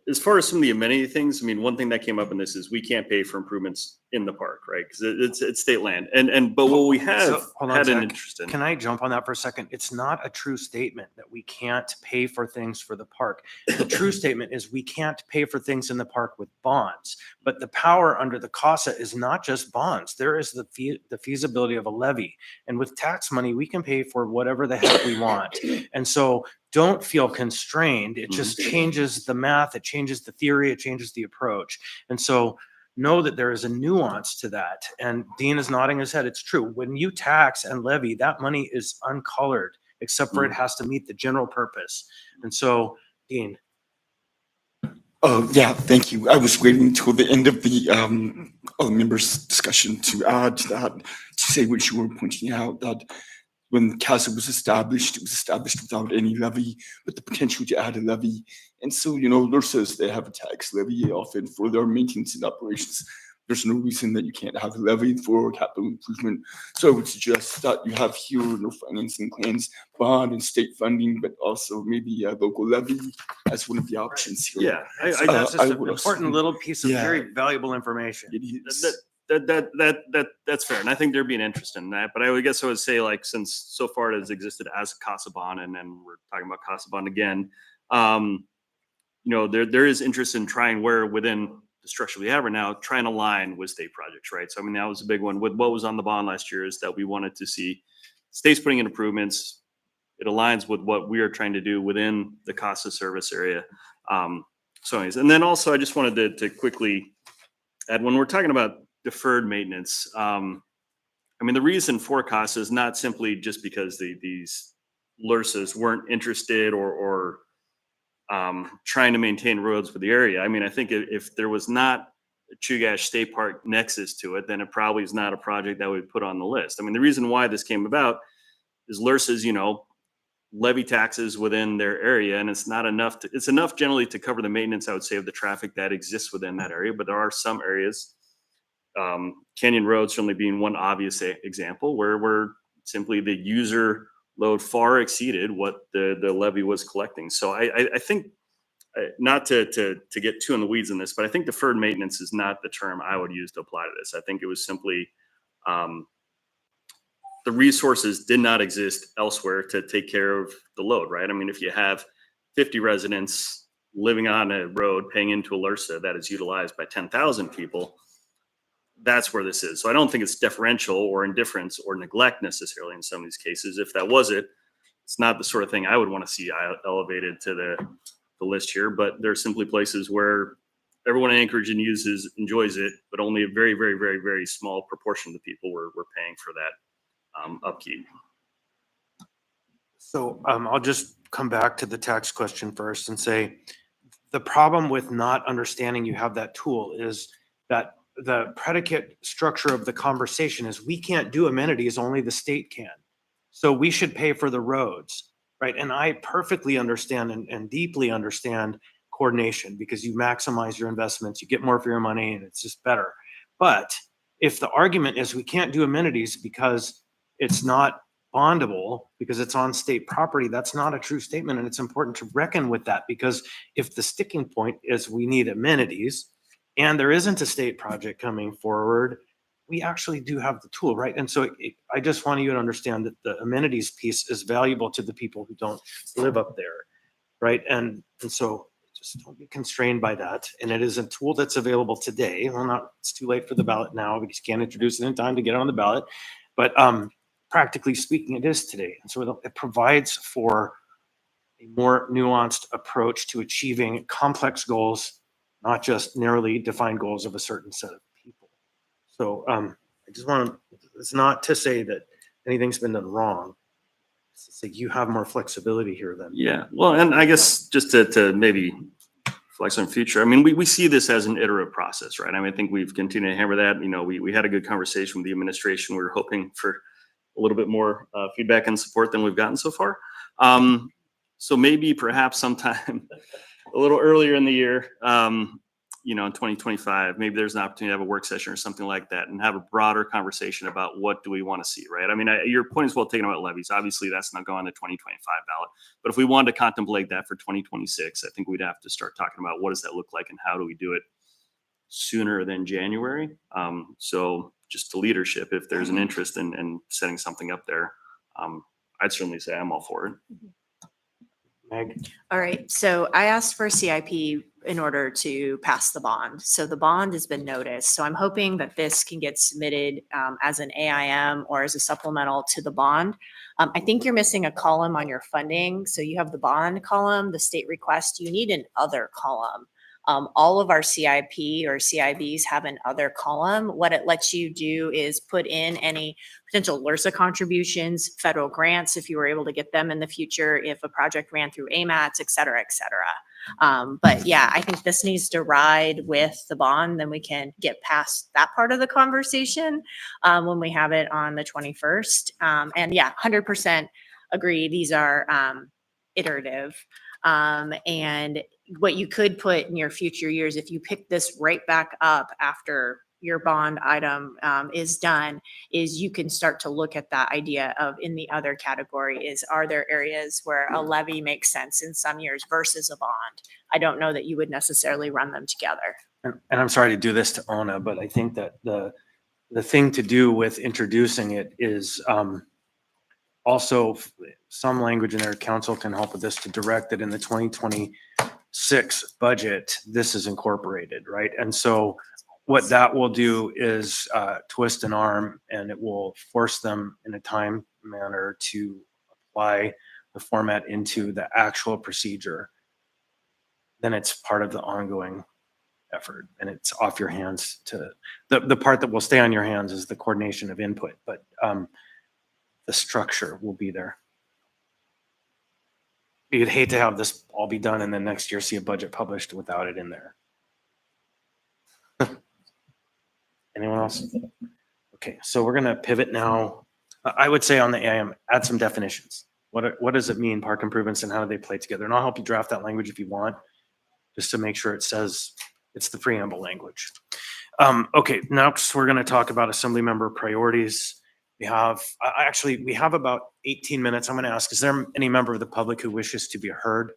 As far as some of the amenity things, I mean, one thing that came up in this is we can't pay for improvements in the park, right? Because it's state land. But what we have So, hold on, had an Zach. interest in. Can I jump on that for a second? It's not a true statement that we can't pay for things for the park. The true statement is we can't pay for things in the park with bonds. But the power under the CASA is not just bonds. There is the feasibility of a levy. And with tax money, we can pay for whatever the heck we want. And so don't feel constrained. It just changes the math. It changes the theory. It changes the approach. And so know that there is a nuance to that. And Dean is nodding his head. It's true. When you tax and levy, that money is uncolored, except for it has to meet the general purpose. And so, Dean. Oh, yeah, thank you. I was waiting until the end of the other members' discussion to add to that, to say what you were pointing out, that when CASA was established, it was established without any levy, but the potential to add a levy. And so, you know, Lursa's, they have a tax levy often for their maintenance and operations. There's no reason that you can't have a levy for capital improvement. So I would suggest that you have here no financing plans, bond and state funding, but also maybe a local levy as one of the options here. Yeah, that's just an would important also- little piece of Yeah. very valuable information. It is. That's fair, and I think there'd be an interest in that. But I would guess I would say, like, since so far it has existed as CASA bond, and then we're talking about CASA bond again, there is interest in trying where within the structure we have right now, try and align with state projects, right? So I mean, that was a big one with what was on the bond last year, is that we wanted to see states putting in improvements. It aligns with what we are trying to do within the cost of service area. So anyways, and then also I just wanted to quickly add, when we're talking about deferred maintenance, I mean, the reason for cost is not simply just because these LRSAs weren't interested or trying to maintain roads for the area. I mean, I think if there was not a Chugach State Park nexus to it, then it probably is not a project that we put on the list. I mean, the reason why this came about is LRSAs, levy taxes within their area, and it's not enough it's enough generally to cover the maintenance, I would say, of the traffic that exists within that area. But there are some areas, Canyon Road certainly being one obvious example, where simply the user load far exceeded what the levy was collecting. So I think, not to get too in the weeds in this, but I think deferred maintenance is not the term I would use to apply to this. I think it was simply the resources did not exist elsewhere to take care of the load, right? I mean, if you have 50 residents living on a road paying into a LRSA that is utilized by 10,000 people, that's where this is. So I don't think it's deferential or indifference or neglect necessarily in some of these cases. If that was it, it's not the sort of thing I would want to see elevated to the list here, but there are simply places where everyone in Anchorage enjoys it, but only a very, very, very, very small proportion of the people were paying for that upkeep. So I'll just come back to the tax question first and say, the problem with not understanding you have that tool is that the predicate structure of the conversation is we can't do amenities, only the state can. So we should pay for the roads, right? And I perfectly understand and deeply understand coordination, because you maximize your investments, you get more for your money, and it's just better. But if the argument is we can't do amenities because it's not bondable, because it's on state property, that's not a true statement. And it's important to reckon with that, because if the sticking point is we need amenities and there isn't a state project coming forward, we actually do have the tool, right? And so I just want you to understand that the amenities piece is valuable to the people who don't live up there, right? And so just don't be constrained by that. And it is a tool that's available today. Well, it's too late for the ballot now because you can't introduce it in time to get it on the ballot. But practically speaking, it is today. And so it provides for a more nuanced approach to achieving complex goals, not just narrowly defined goals of a certain set of people. So I just want to, it's not to say that anything's been done wrong. It's to say you have more flexibility here than. Yeah, well, and I guess just to maybe flex on future, I mean, we see this as an iterative process, right? I mean, I think we've continued to hammer that. We had a good conversation with the administration. We were hoping for a little bit more feedback and support than we've gotten so far. So maybe perhaps sometime a little earlier in the year, in 2025, maybe there's an opportunity to have a work session or something like that and have a broader conversation about what do we want to see, right? I mean, your point is well taken about levies. Obviously, that's not going on the 2025 ballot. But if we wanted to contemplate that for 2026, I think we'd have to start talking about what does that look like and how do we do it sooner than January. So just to leadership, if there's an interest in setting something up there, I'd certainly say I'm all for it. Meg? All right, so I asked for CIP in order to pass the bond. So the bond has been noticed. So I'm hoping that this can get submitted as an AIM or as a supplemental to the bond. I think you're missing a column on your funding. So you have the bond column, the state request, you need an other column. All of our CIP or CIBs have an other column. What it lets you do is put in any potential LRSA contributions, federal grants, if you were able to get them in the future, if a project ran through AMATs, et cetera, et cetera. But yeah, I think this needs to ride with the bond, then we can get past that part of the conversation when we have it on the 21st. And yeah, 100% agree. These are iterative. And what you could put in your future years, if you pick this right back up after your bond item is done, is you can start to look at that idea of in the other category is, are there areas where a levy makes sense in some years versus a bond? I don't know that you would necessarily run them together. And I'm sorry to do this to Ona, but I think that the thing to do with introducing it is also some language in there, council can help with this, to direct that in the 2026 6 budget, this is incorporated, right? And so what that will do is twist an arm, and it will force them in a time manner to apply the format into the actual procedure. Then it's part of the ongoing effort, and it's off your hands to, the part that will stay on your hands is the coordination of input, but the structure will be there. You'd hate to have this all be done and then next year see a budget published without it in there. Anyone else? Okay, so we're gonna pivot now. I would say on the AIM, add some definitions. What does it mean, park improvements, and how do they play together? And I'll help you draft that language if you want, just to make sure it says it's the preamble language. Okay, next we're gonna talk about assembly member priorities. We have, actually, we have about 18 minutes. I'm gonna ask, is there any member of the public who wishes to be heard?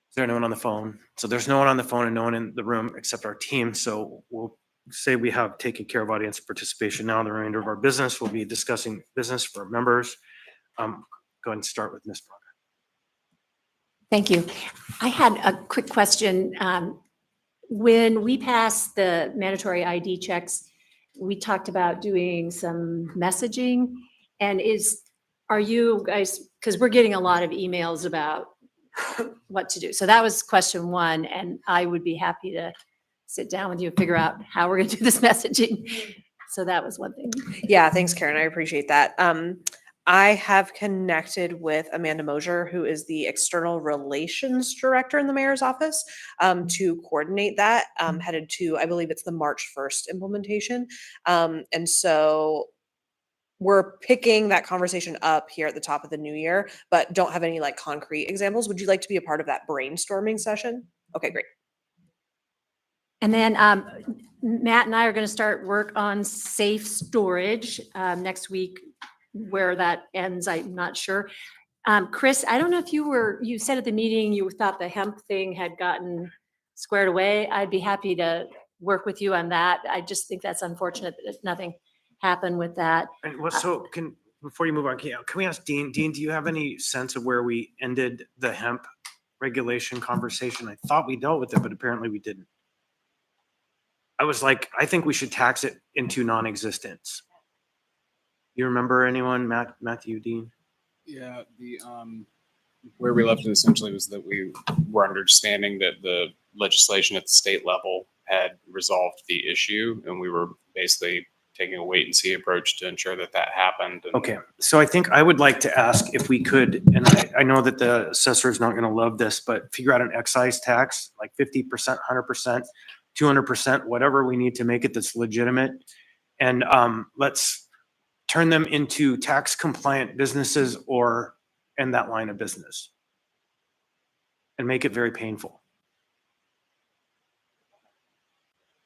Is there anyone on the phone? So there's no one on the phone and no one in the room except our team. So we'll say we have taken care of audience participation. Now the remainder of our business will be discussing business for members. Go ahead and start with Ms. Braga. Thank you. I had a quick question. When we passed the mandatory ID checks, we talked about doing some messaging. And are you guys, because we're getting a lot of emails about what to do. So that was question one. And I would be happy to sit down with you and figure out how we're going to do this messaging. So that was one thing. Yeah, thanks, Karen. I appreciate that. I have connected with Amanda Mosier, who is the External Relations Director in the Mayor's Office, to coordinate that, headed to, I believe it's the March 1st implementation. And so we're picking that conversation up here at the top of the new year, but don't have any like concrete examples. Would you like to be a part of that brainstorming session? Okay, great. And then Matt and I are going to start work on safe storage next week. Where that ends, I'm not sure. Chris, I don't know if you said at the meeting you thought the hemp thing had gotten squared away. I'd be happy to work with you on that. I just think that's unfortunate that nothing happened with that. And well, so before you move on, can we ask Dean? Dean, do you have any sense of where we ended the hemp regulation conversation? I thought we dealt with it, but apparently we didn't. I was like, I think we should tax it into non-existence. You remember anyone, Matthew, Dean? Yeah, where we left it essentially was that we were understanding that the legislation at the state level had resolved the issue, and we were basically taking a wait and see approach to ensure that that happened. Okay, so I think I would like to ask if we could, and I know that the assessor is not going to love this, but figure out an excise tax, like 50%, 100%, 200%, whatever we need to make it that's legitimate. And let's turn them into tax compliant businesses or end that line of business and make it very painful.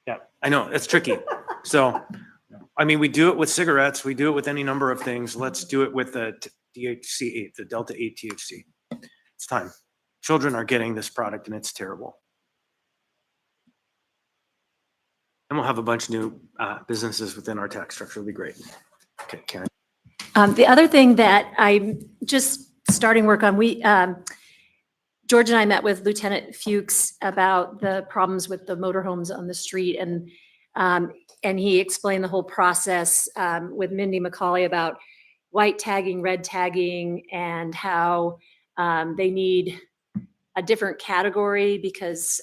Yeah, I know, it's tricky. So, I mean, we do it with cigarettes, we do it with any number of things. Let's do it with the THC-8, the Delta 8 THC. It's time. Children are getting this product and it's terrible. And we'll have a bunch of new businesses within our tax structure. It'll be great. Okay, Karen. The other thing that I'm just starting work on, George and I met with Lieutenant Fuchs about the problems with the motorhomes on the street, and he explained the whole process with Mindy McCauley about white tagging, red tagging, and how they need a different category because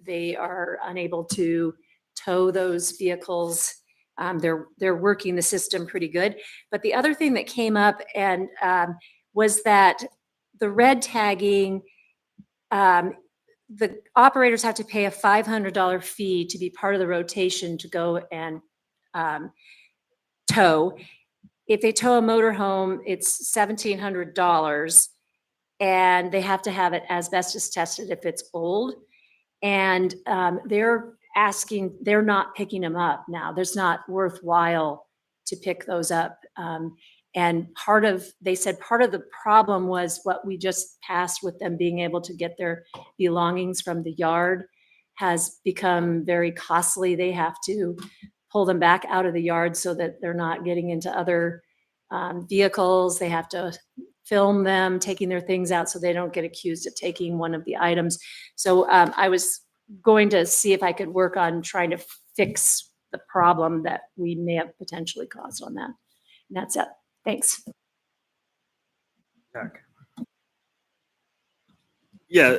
they are unable to tow those vehicles. They're working the system pretty good. But the other thing that came up and was that the red tagging, the operators have to pay a $500 fee to be part of the rotation to go and tow. If they tow a motorhome, it's $1,700, and they have to have it asbestos tested if it's old. And they're not picking them up now. There's not worthwhile to pick those up. And they said part of the problem was what we just passed with them being able to get their belongings from the yard has become very costly. They have to pull them back out of the yard so that they're not getting into other vehicles. They have to film them taking their things out so they don't get accused of taking one of the items. So I was going to see if I could work on trying to fix the problem that we may have potentially caused on that. And that's it. Thanks. Jack. Yeah,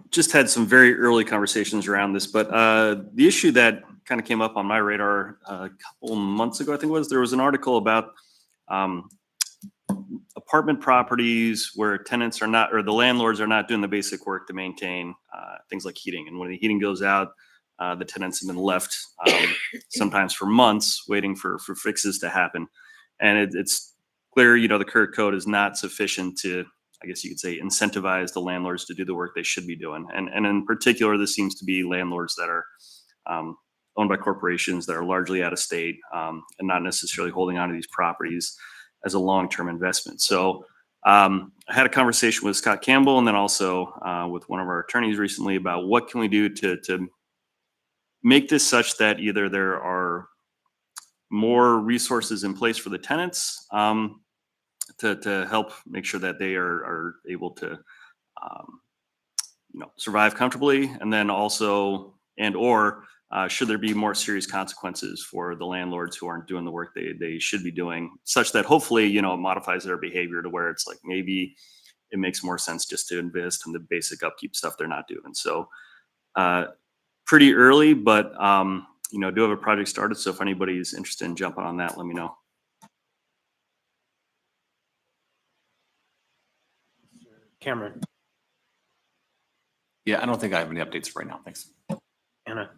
just had some very early conversations around this, but the issue that kind of came up on my radar a couple months ago, I think there was an article about apartment properties where tenants are not, or the landlords are not doing the basic work to maintain things like heating. And when the heating goes out, the tenants have been left sometimes for months waiting for fixes to happen. And it's clear, the current code is not sufficient to, I guess you could say, incentivize the landlords to do the work they should be doing. And in particular, this seems to be landlords that are owned by corporations that are largely out of state and not necessarily holding on to these properties as a long-term investment. So I had a conversation with Scott Campbell and then also with one of our attorneys recently about what can we do to make this such that either there are more resources in place for the tenants to help make sure that they are able to survive comfortably, and then also or should there be more serious consequences for the landlords who aren't doing the work they should be doing, such that hopefully it modifies their behavior to where it's like maybe it makes more sense just to invest in the basic upkeep stuff they're not doing. So pretty early, but do have a project started, so if anybody's interested in jumping on that, let me know. Cameron. Yeah, I don't think I have any updates right now. Thanks. Anna.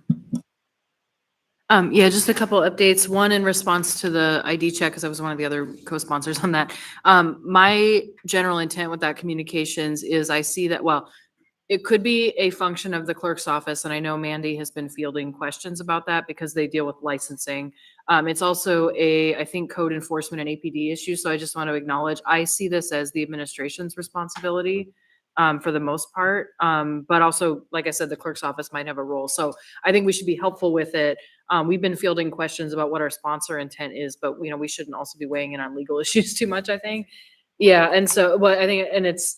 Yeah, just a couple updates. One in response to the ID check, because I was one of the other co-sponsors on that. My general intent with that communications is I see that, well, it could be a function of the clerk's office, and I know Mandy has been fielding questions about that because they deal with licensing. It's also I think, code enforcement and APD issue. So I just want to acknowledge, I see this as the administration's responsibility for the most part. But also, like I said, the clerk's office might have a role. So I think we should be helpful with it. We've been fielding questions about what our sponsor intent is, but we shouldn't also be weighing in on legal issues too much, I think. Yeah, and so, well, I think, and it's,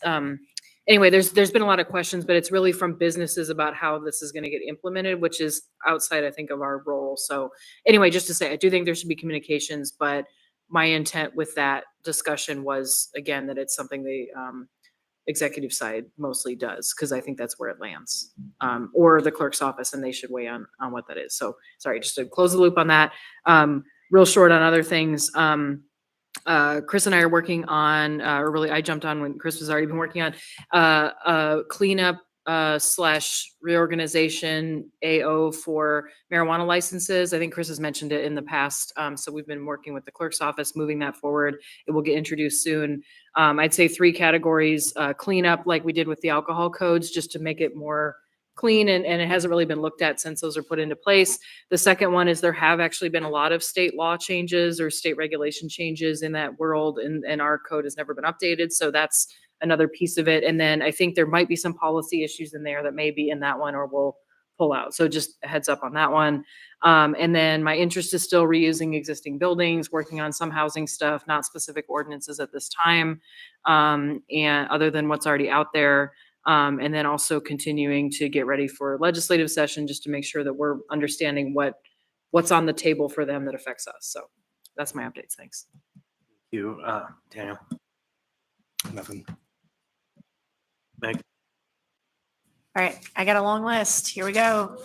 anyway, there's been a lot of questions, but it's really from businesses about how this is going to get implemented, which is outside, I think, of our role. So anyway, just to say, I do think there should be communications, but my intent with that discussion was, again, that it's something the executive side mostly does, because I think that's where it lands, or the clerk's office, and they should weigh on what that is. So sorry, just to close the loop on that. Real short on other things. Chris and I are working on, or really I jumped on when Chris was already been working on, cleanup / reorganization AO for marijuana licenses. I think Chris has mentioned it in the past. So we've been working with the clerk's office, moving that forward. It will get introduced soon. I'd say 3 categories: cleanup, like we did with the alcohol codes, just to make it more clean, and it hasn't really been looked at since those are put into place. The second one is there have actually been a lot of state law changes or state regulation changes in that world, and our code has never been updated. So that's another piece of it. And then I think there might be some policy issues in there that may be in that one or we'll pull out. So just a heads up on that one. And then my interest is still reusing existing buildings, working on some housing stuff, not specific ordinances at this time, and other than what's already out there. And then also continuing to get ready for legislative session, just to make sure that we're understanding what's on the table for them that affects us. So that's my updates. Thanks. Thank you, Daniel. Nothing. Meg. All right, I got a long list. Here we go.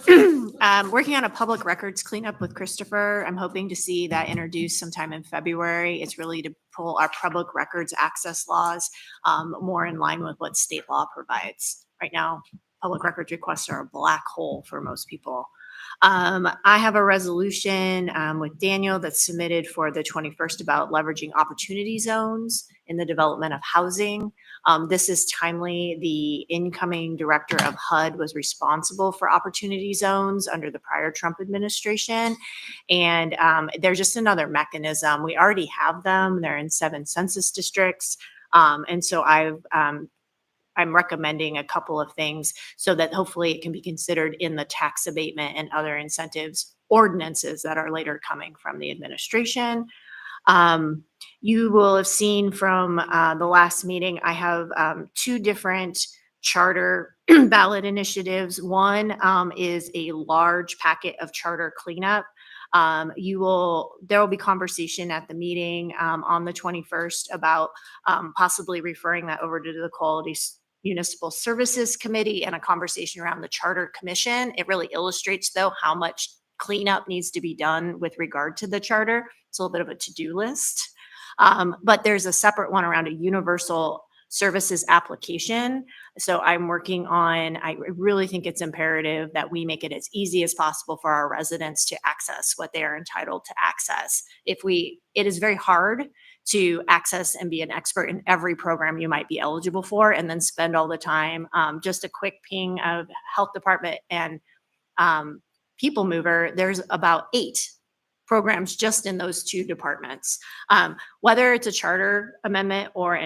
Working on a public records cleanup with Christopher. I'm hoping to see that introduced sometime in February. It's really to pull our public records access laws more in line with what state law provides. Right now, public records requests are a black hole for most people. I have a resolution with Daniel that's submitted for the 21st about leveraging opportunity zones in the development of housing. This is timely. The incoming director of HUD was responsible for opportunity zones under the prior Trump administration. And they're just another mechanism. We already have them. They're in 7 census districts. And so I'm recommending a couple of things so that hopefully it can be considered in the tax abatement and other incentives ordinances that are later coming from the administration. You will have seen from the last meeting, I have two different charter ballot initiatives. One is a large packet of charter cleanup. There will be conversation at the meeting on the 21st about possibly referring that over to the Quality Municipal Services Committee and a conversation around the Charter Commission. It really illustrates, though, how much cleanup needs to be done with regard to the charter. It's a little bit of a to-do list. But there's a separate one around a universal services application. So I'm working on, I really think it's imperative that we make it as easy as possible for our residents to access what they are entitled to access. It is very hard to access and be an expert in every program you might be eligible for and then spend all the time. Just a quick ping of health department and People Mover, there's about 8 programs just in those 2 departments. Whether it's a charter amendment or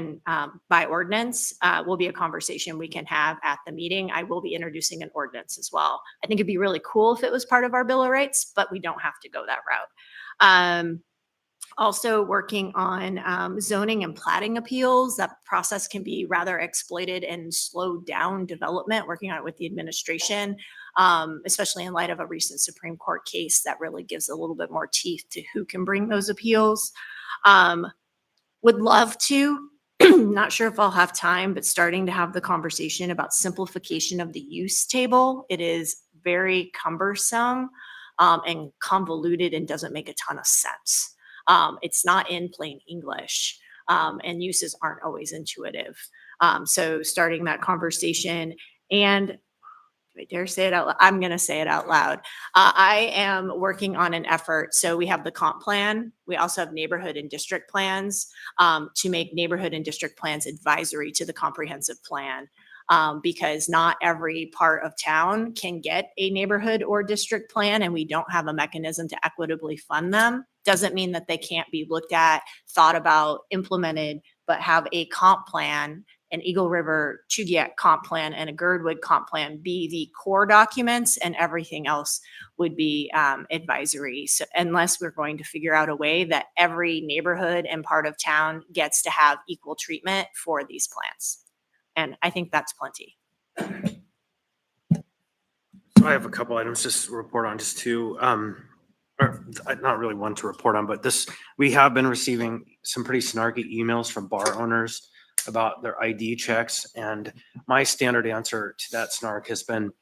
by ordinance will be a conversation we can have at the meeting. I will be introducing an ordinance as well. I think it'd be really cool if it was part of our Bill of Rights, but we don't have to go that route. Also working on zoning and plating appeals. That process can be rather exploited and slow down development, working on it with the administration, especially in light of a recent Supreme Court case that really gives a little bit more teeth to who can bring those appeals. Would love to, not sure if I'll have time, but starting to have the conversation about simplification of the use table. It is very cumbersome and convoluted and doesn't make a ton of sense. It's not in plain English, and uses aren't always intuitive. So starting that conversation, and do I dare say it out loud? I'm going to say it out loud. I am working on an effort. So we have the comp plan. We also have neighborhood and district plans to make neighborhood and district plans advisory to the comprehensive plan. Because not every part of town can get a neighborhood or district plan, and we don't have a mechanism to equitably fund them. Doesn't mean that they can't be looked at, thought about, implemented, but have a comp plan, an Eagle River Chugiak comp plan and a Girdwood comp plan be the core documents, and everything else would be advisory. So unless we're going to figure out a way that every neighborhood and part of town gets to have equal treatment for these plans. And I think that's plenty. So I have a couple items just to report on, just two, or not really one to report on, but we have been receiving some pretty snarky emails from bar owners about their ID checks. And my standard answer to that snark has been,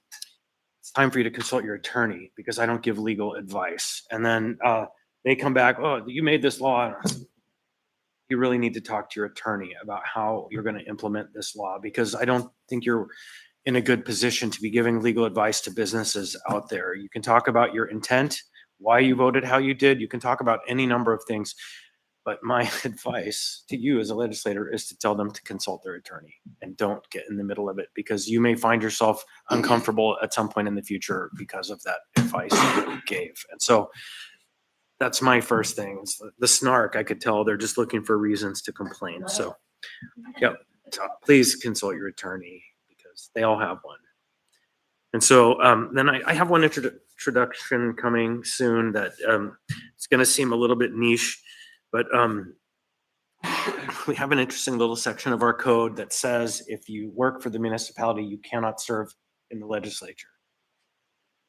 it's time for you to consult your attorney because I don't give legal advice. And then they come back, oh, you made this law. You really need to talk to your attorney about how you're going to implement this law, because I don't think you're in a good position to be giving legal advice to businesses out there. You can talk about your intent, why you voted how you did. You can talk about any number of things. But my advice to you as a legislator is to tell them to consult their attorney and don't get in the middle of it, because you may find yourself uncomfortable at some point in the future because of that advice you gave. And so that's my first thing. The snark, I could tell they're just looking for reasons to complain. So, yep, please consult your attorney because they all have one. And so then I have one introduction coming soon that it's going to seem a little bit niche, but we have an interesting little section of our code that says if you work for the municipality, you cannot serve in the legislature.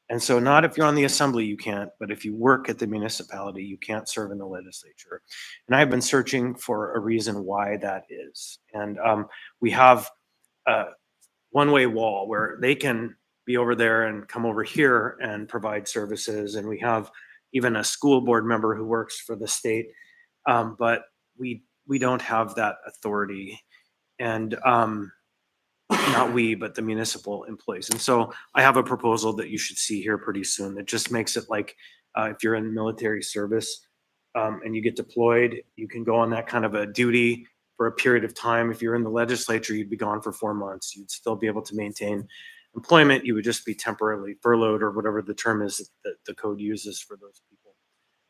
And so not if you're on the assembly, you can't, but if you work at the municipality, you can't serve in the legislature. And I've been searching for a reason why that is. And we have a one-way wall where they can be over there and come over here and provide services. And we have even a school board member who works for the state, but we don't have that authority. And not we, but the municipal employees. And so I have a proposal that you should see here pretty soon that just makes it like if you're in military service and you get deployed, you can go on that kind of a duty for a period of time. If you're in the legislature, you'd be gone for 4 months. You'd still be able to maintain employment. You would just be temporarily furloughed or whatever the term is that the code uses for those people.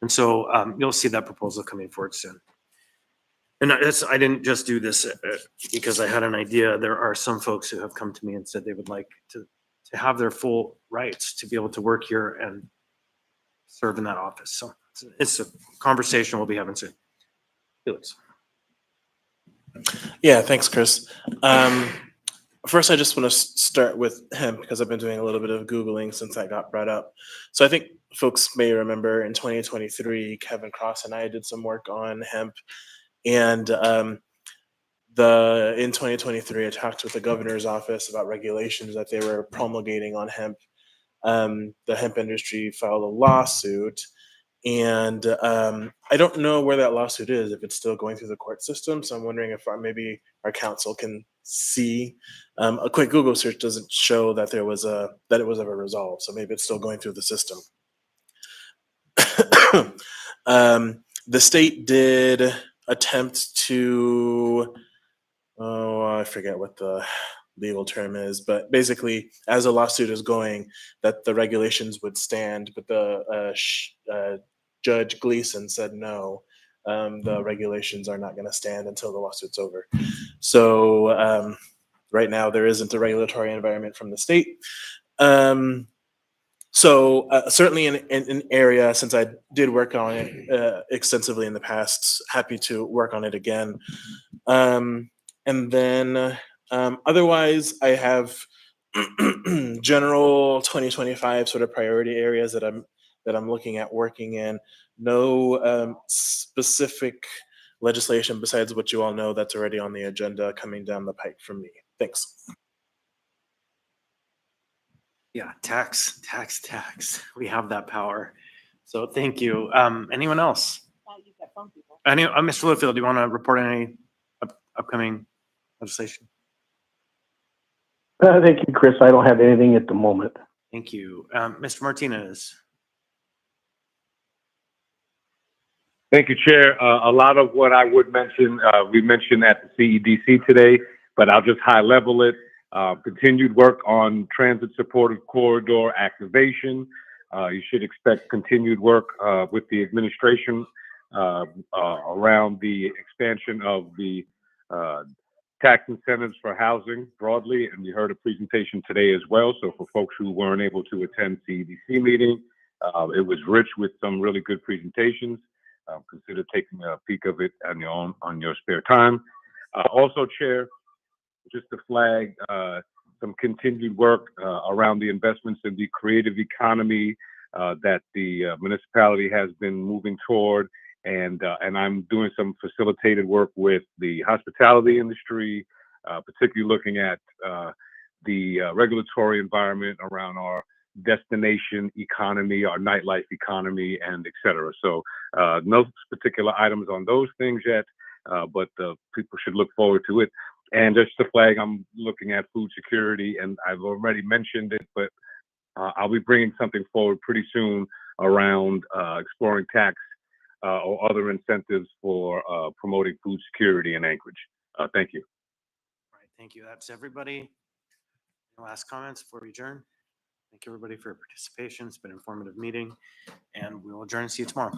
And so you'll see that proposal coming forward soon. And I didn't just do this because I had an idea. There are some folks who have come to me and said they would like to have their full rights to be able to work here and serve in that office. So it's a conversation we'll be having soon. Felix. Yeah, thanks, Chris. First, I just want to start with hemp because I've been doing a little bit of Googling since that got brought up. So I think folks may remember in 2023, Kevin Cross and I did some work on hemp. And in 2023, I talked with the governor's office about regulations that they were promulgating on hemp. The hemp industry filed a lawsuit. And I don't know where that lawsuit is, if it's still going through the court system. So I'm wondering if maybe our council can see. A quick Google search doesn't show that it was ever resolved. So maybe it's still going through the system. The state did attempt to, I forget what the legal term is, but basically, as a lawsuit is going, that the regulations would stand, but the Judge Gleason said no, the regulations are not going to stand until the lawsuit's over. So right now, there isn't a regulatory environment from the state. So certainly in an area, since I did work on it extensively in the past, happy to work on it again. And then otherwise, I have general 2025 sort of priority areas that I'm looking at working in. No specific legislation besides what you all know that's already on the agenda coming down the pike from me. Thanks. Yeah, tax. We have that power. So thank you. Anyone else? Mr. Littlefield, do you want to report on any upcoming legislation? Thank you, Chris. I don't have anything at the moment. Thank you. Mr. Martinez. Thank you, Chair. A lot of what I would mention, we mentioned at the CEDC today, but I'll just high level it. Continued work on transit supportive corridor activation. You should expect continued work with the administration around the expansion of the tax incentives for housing broadly. And we heard a presentation today as well. So for folks who weren't able to attend CEDC meeting, it was rich with some really good presentations. Consider taking a peek of it on your spare time. Also, Chair, just to flag some continued work around the investments in the creative economy that the municipality has been moving toward. And I'm doing some facilitated work with the hospitality industry, particularly looking at the regulatory environment around our destination economy, our nightlife economy, and et cetera. So no particular items on those things yet, but people should look forward to it. And just to flag, I'm looking at food security, and I've already mentioned it, but I'll be bringing something forward pretty soon around exploring tax or other incentives for promoting food security in Anchorage. Thank you. All right, thank you. That's everybody. Last comments before we adjourn. Thank you, everybody, for your participation. It's been an informative meeting, and we will adjourn and see you tomorrow.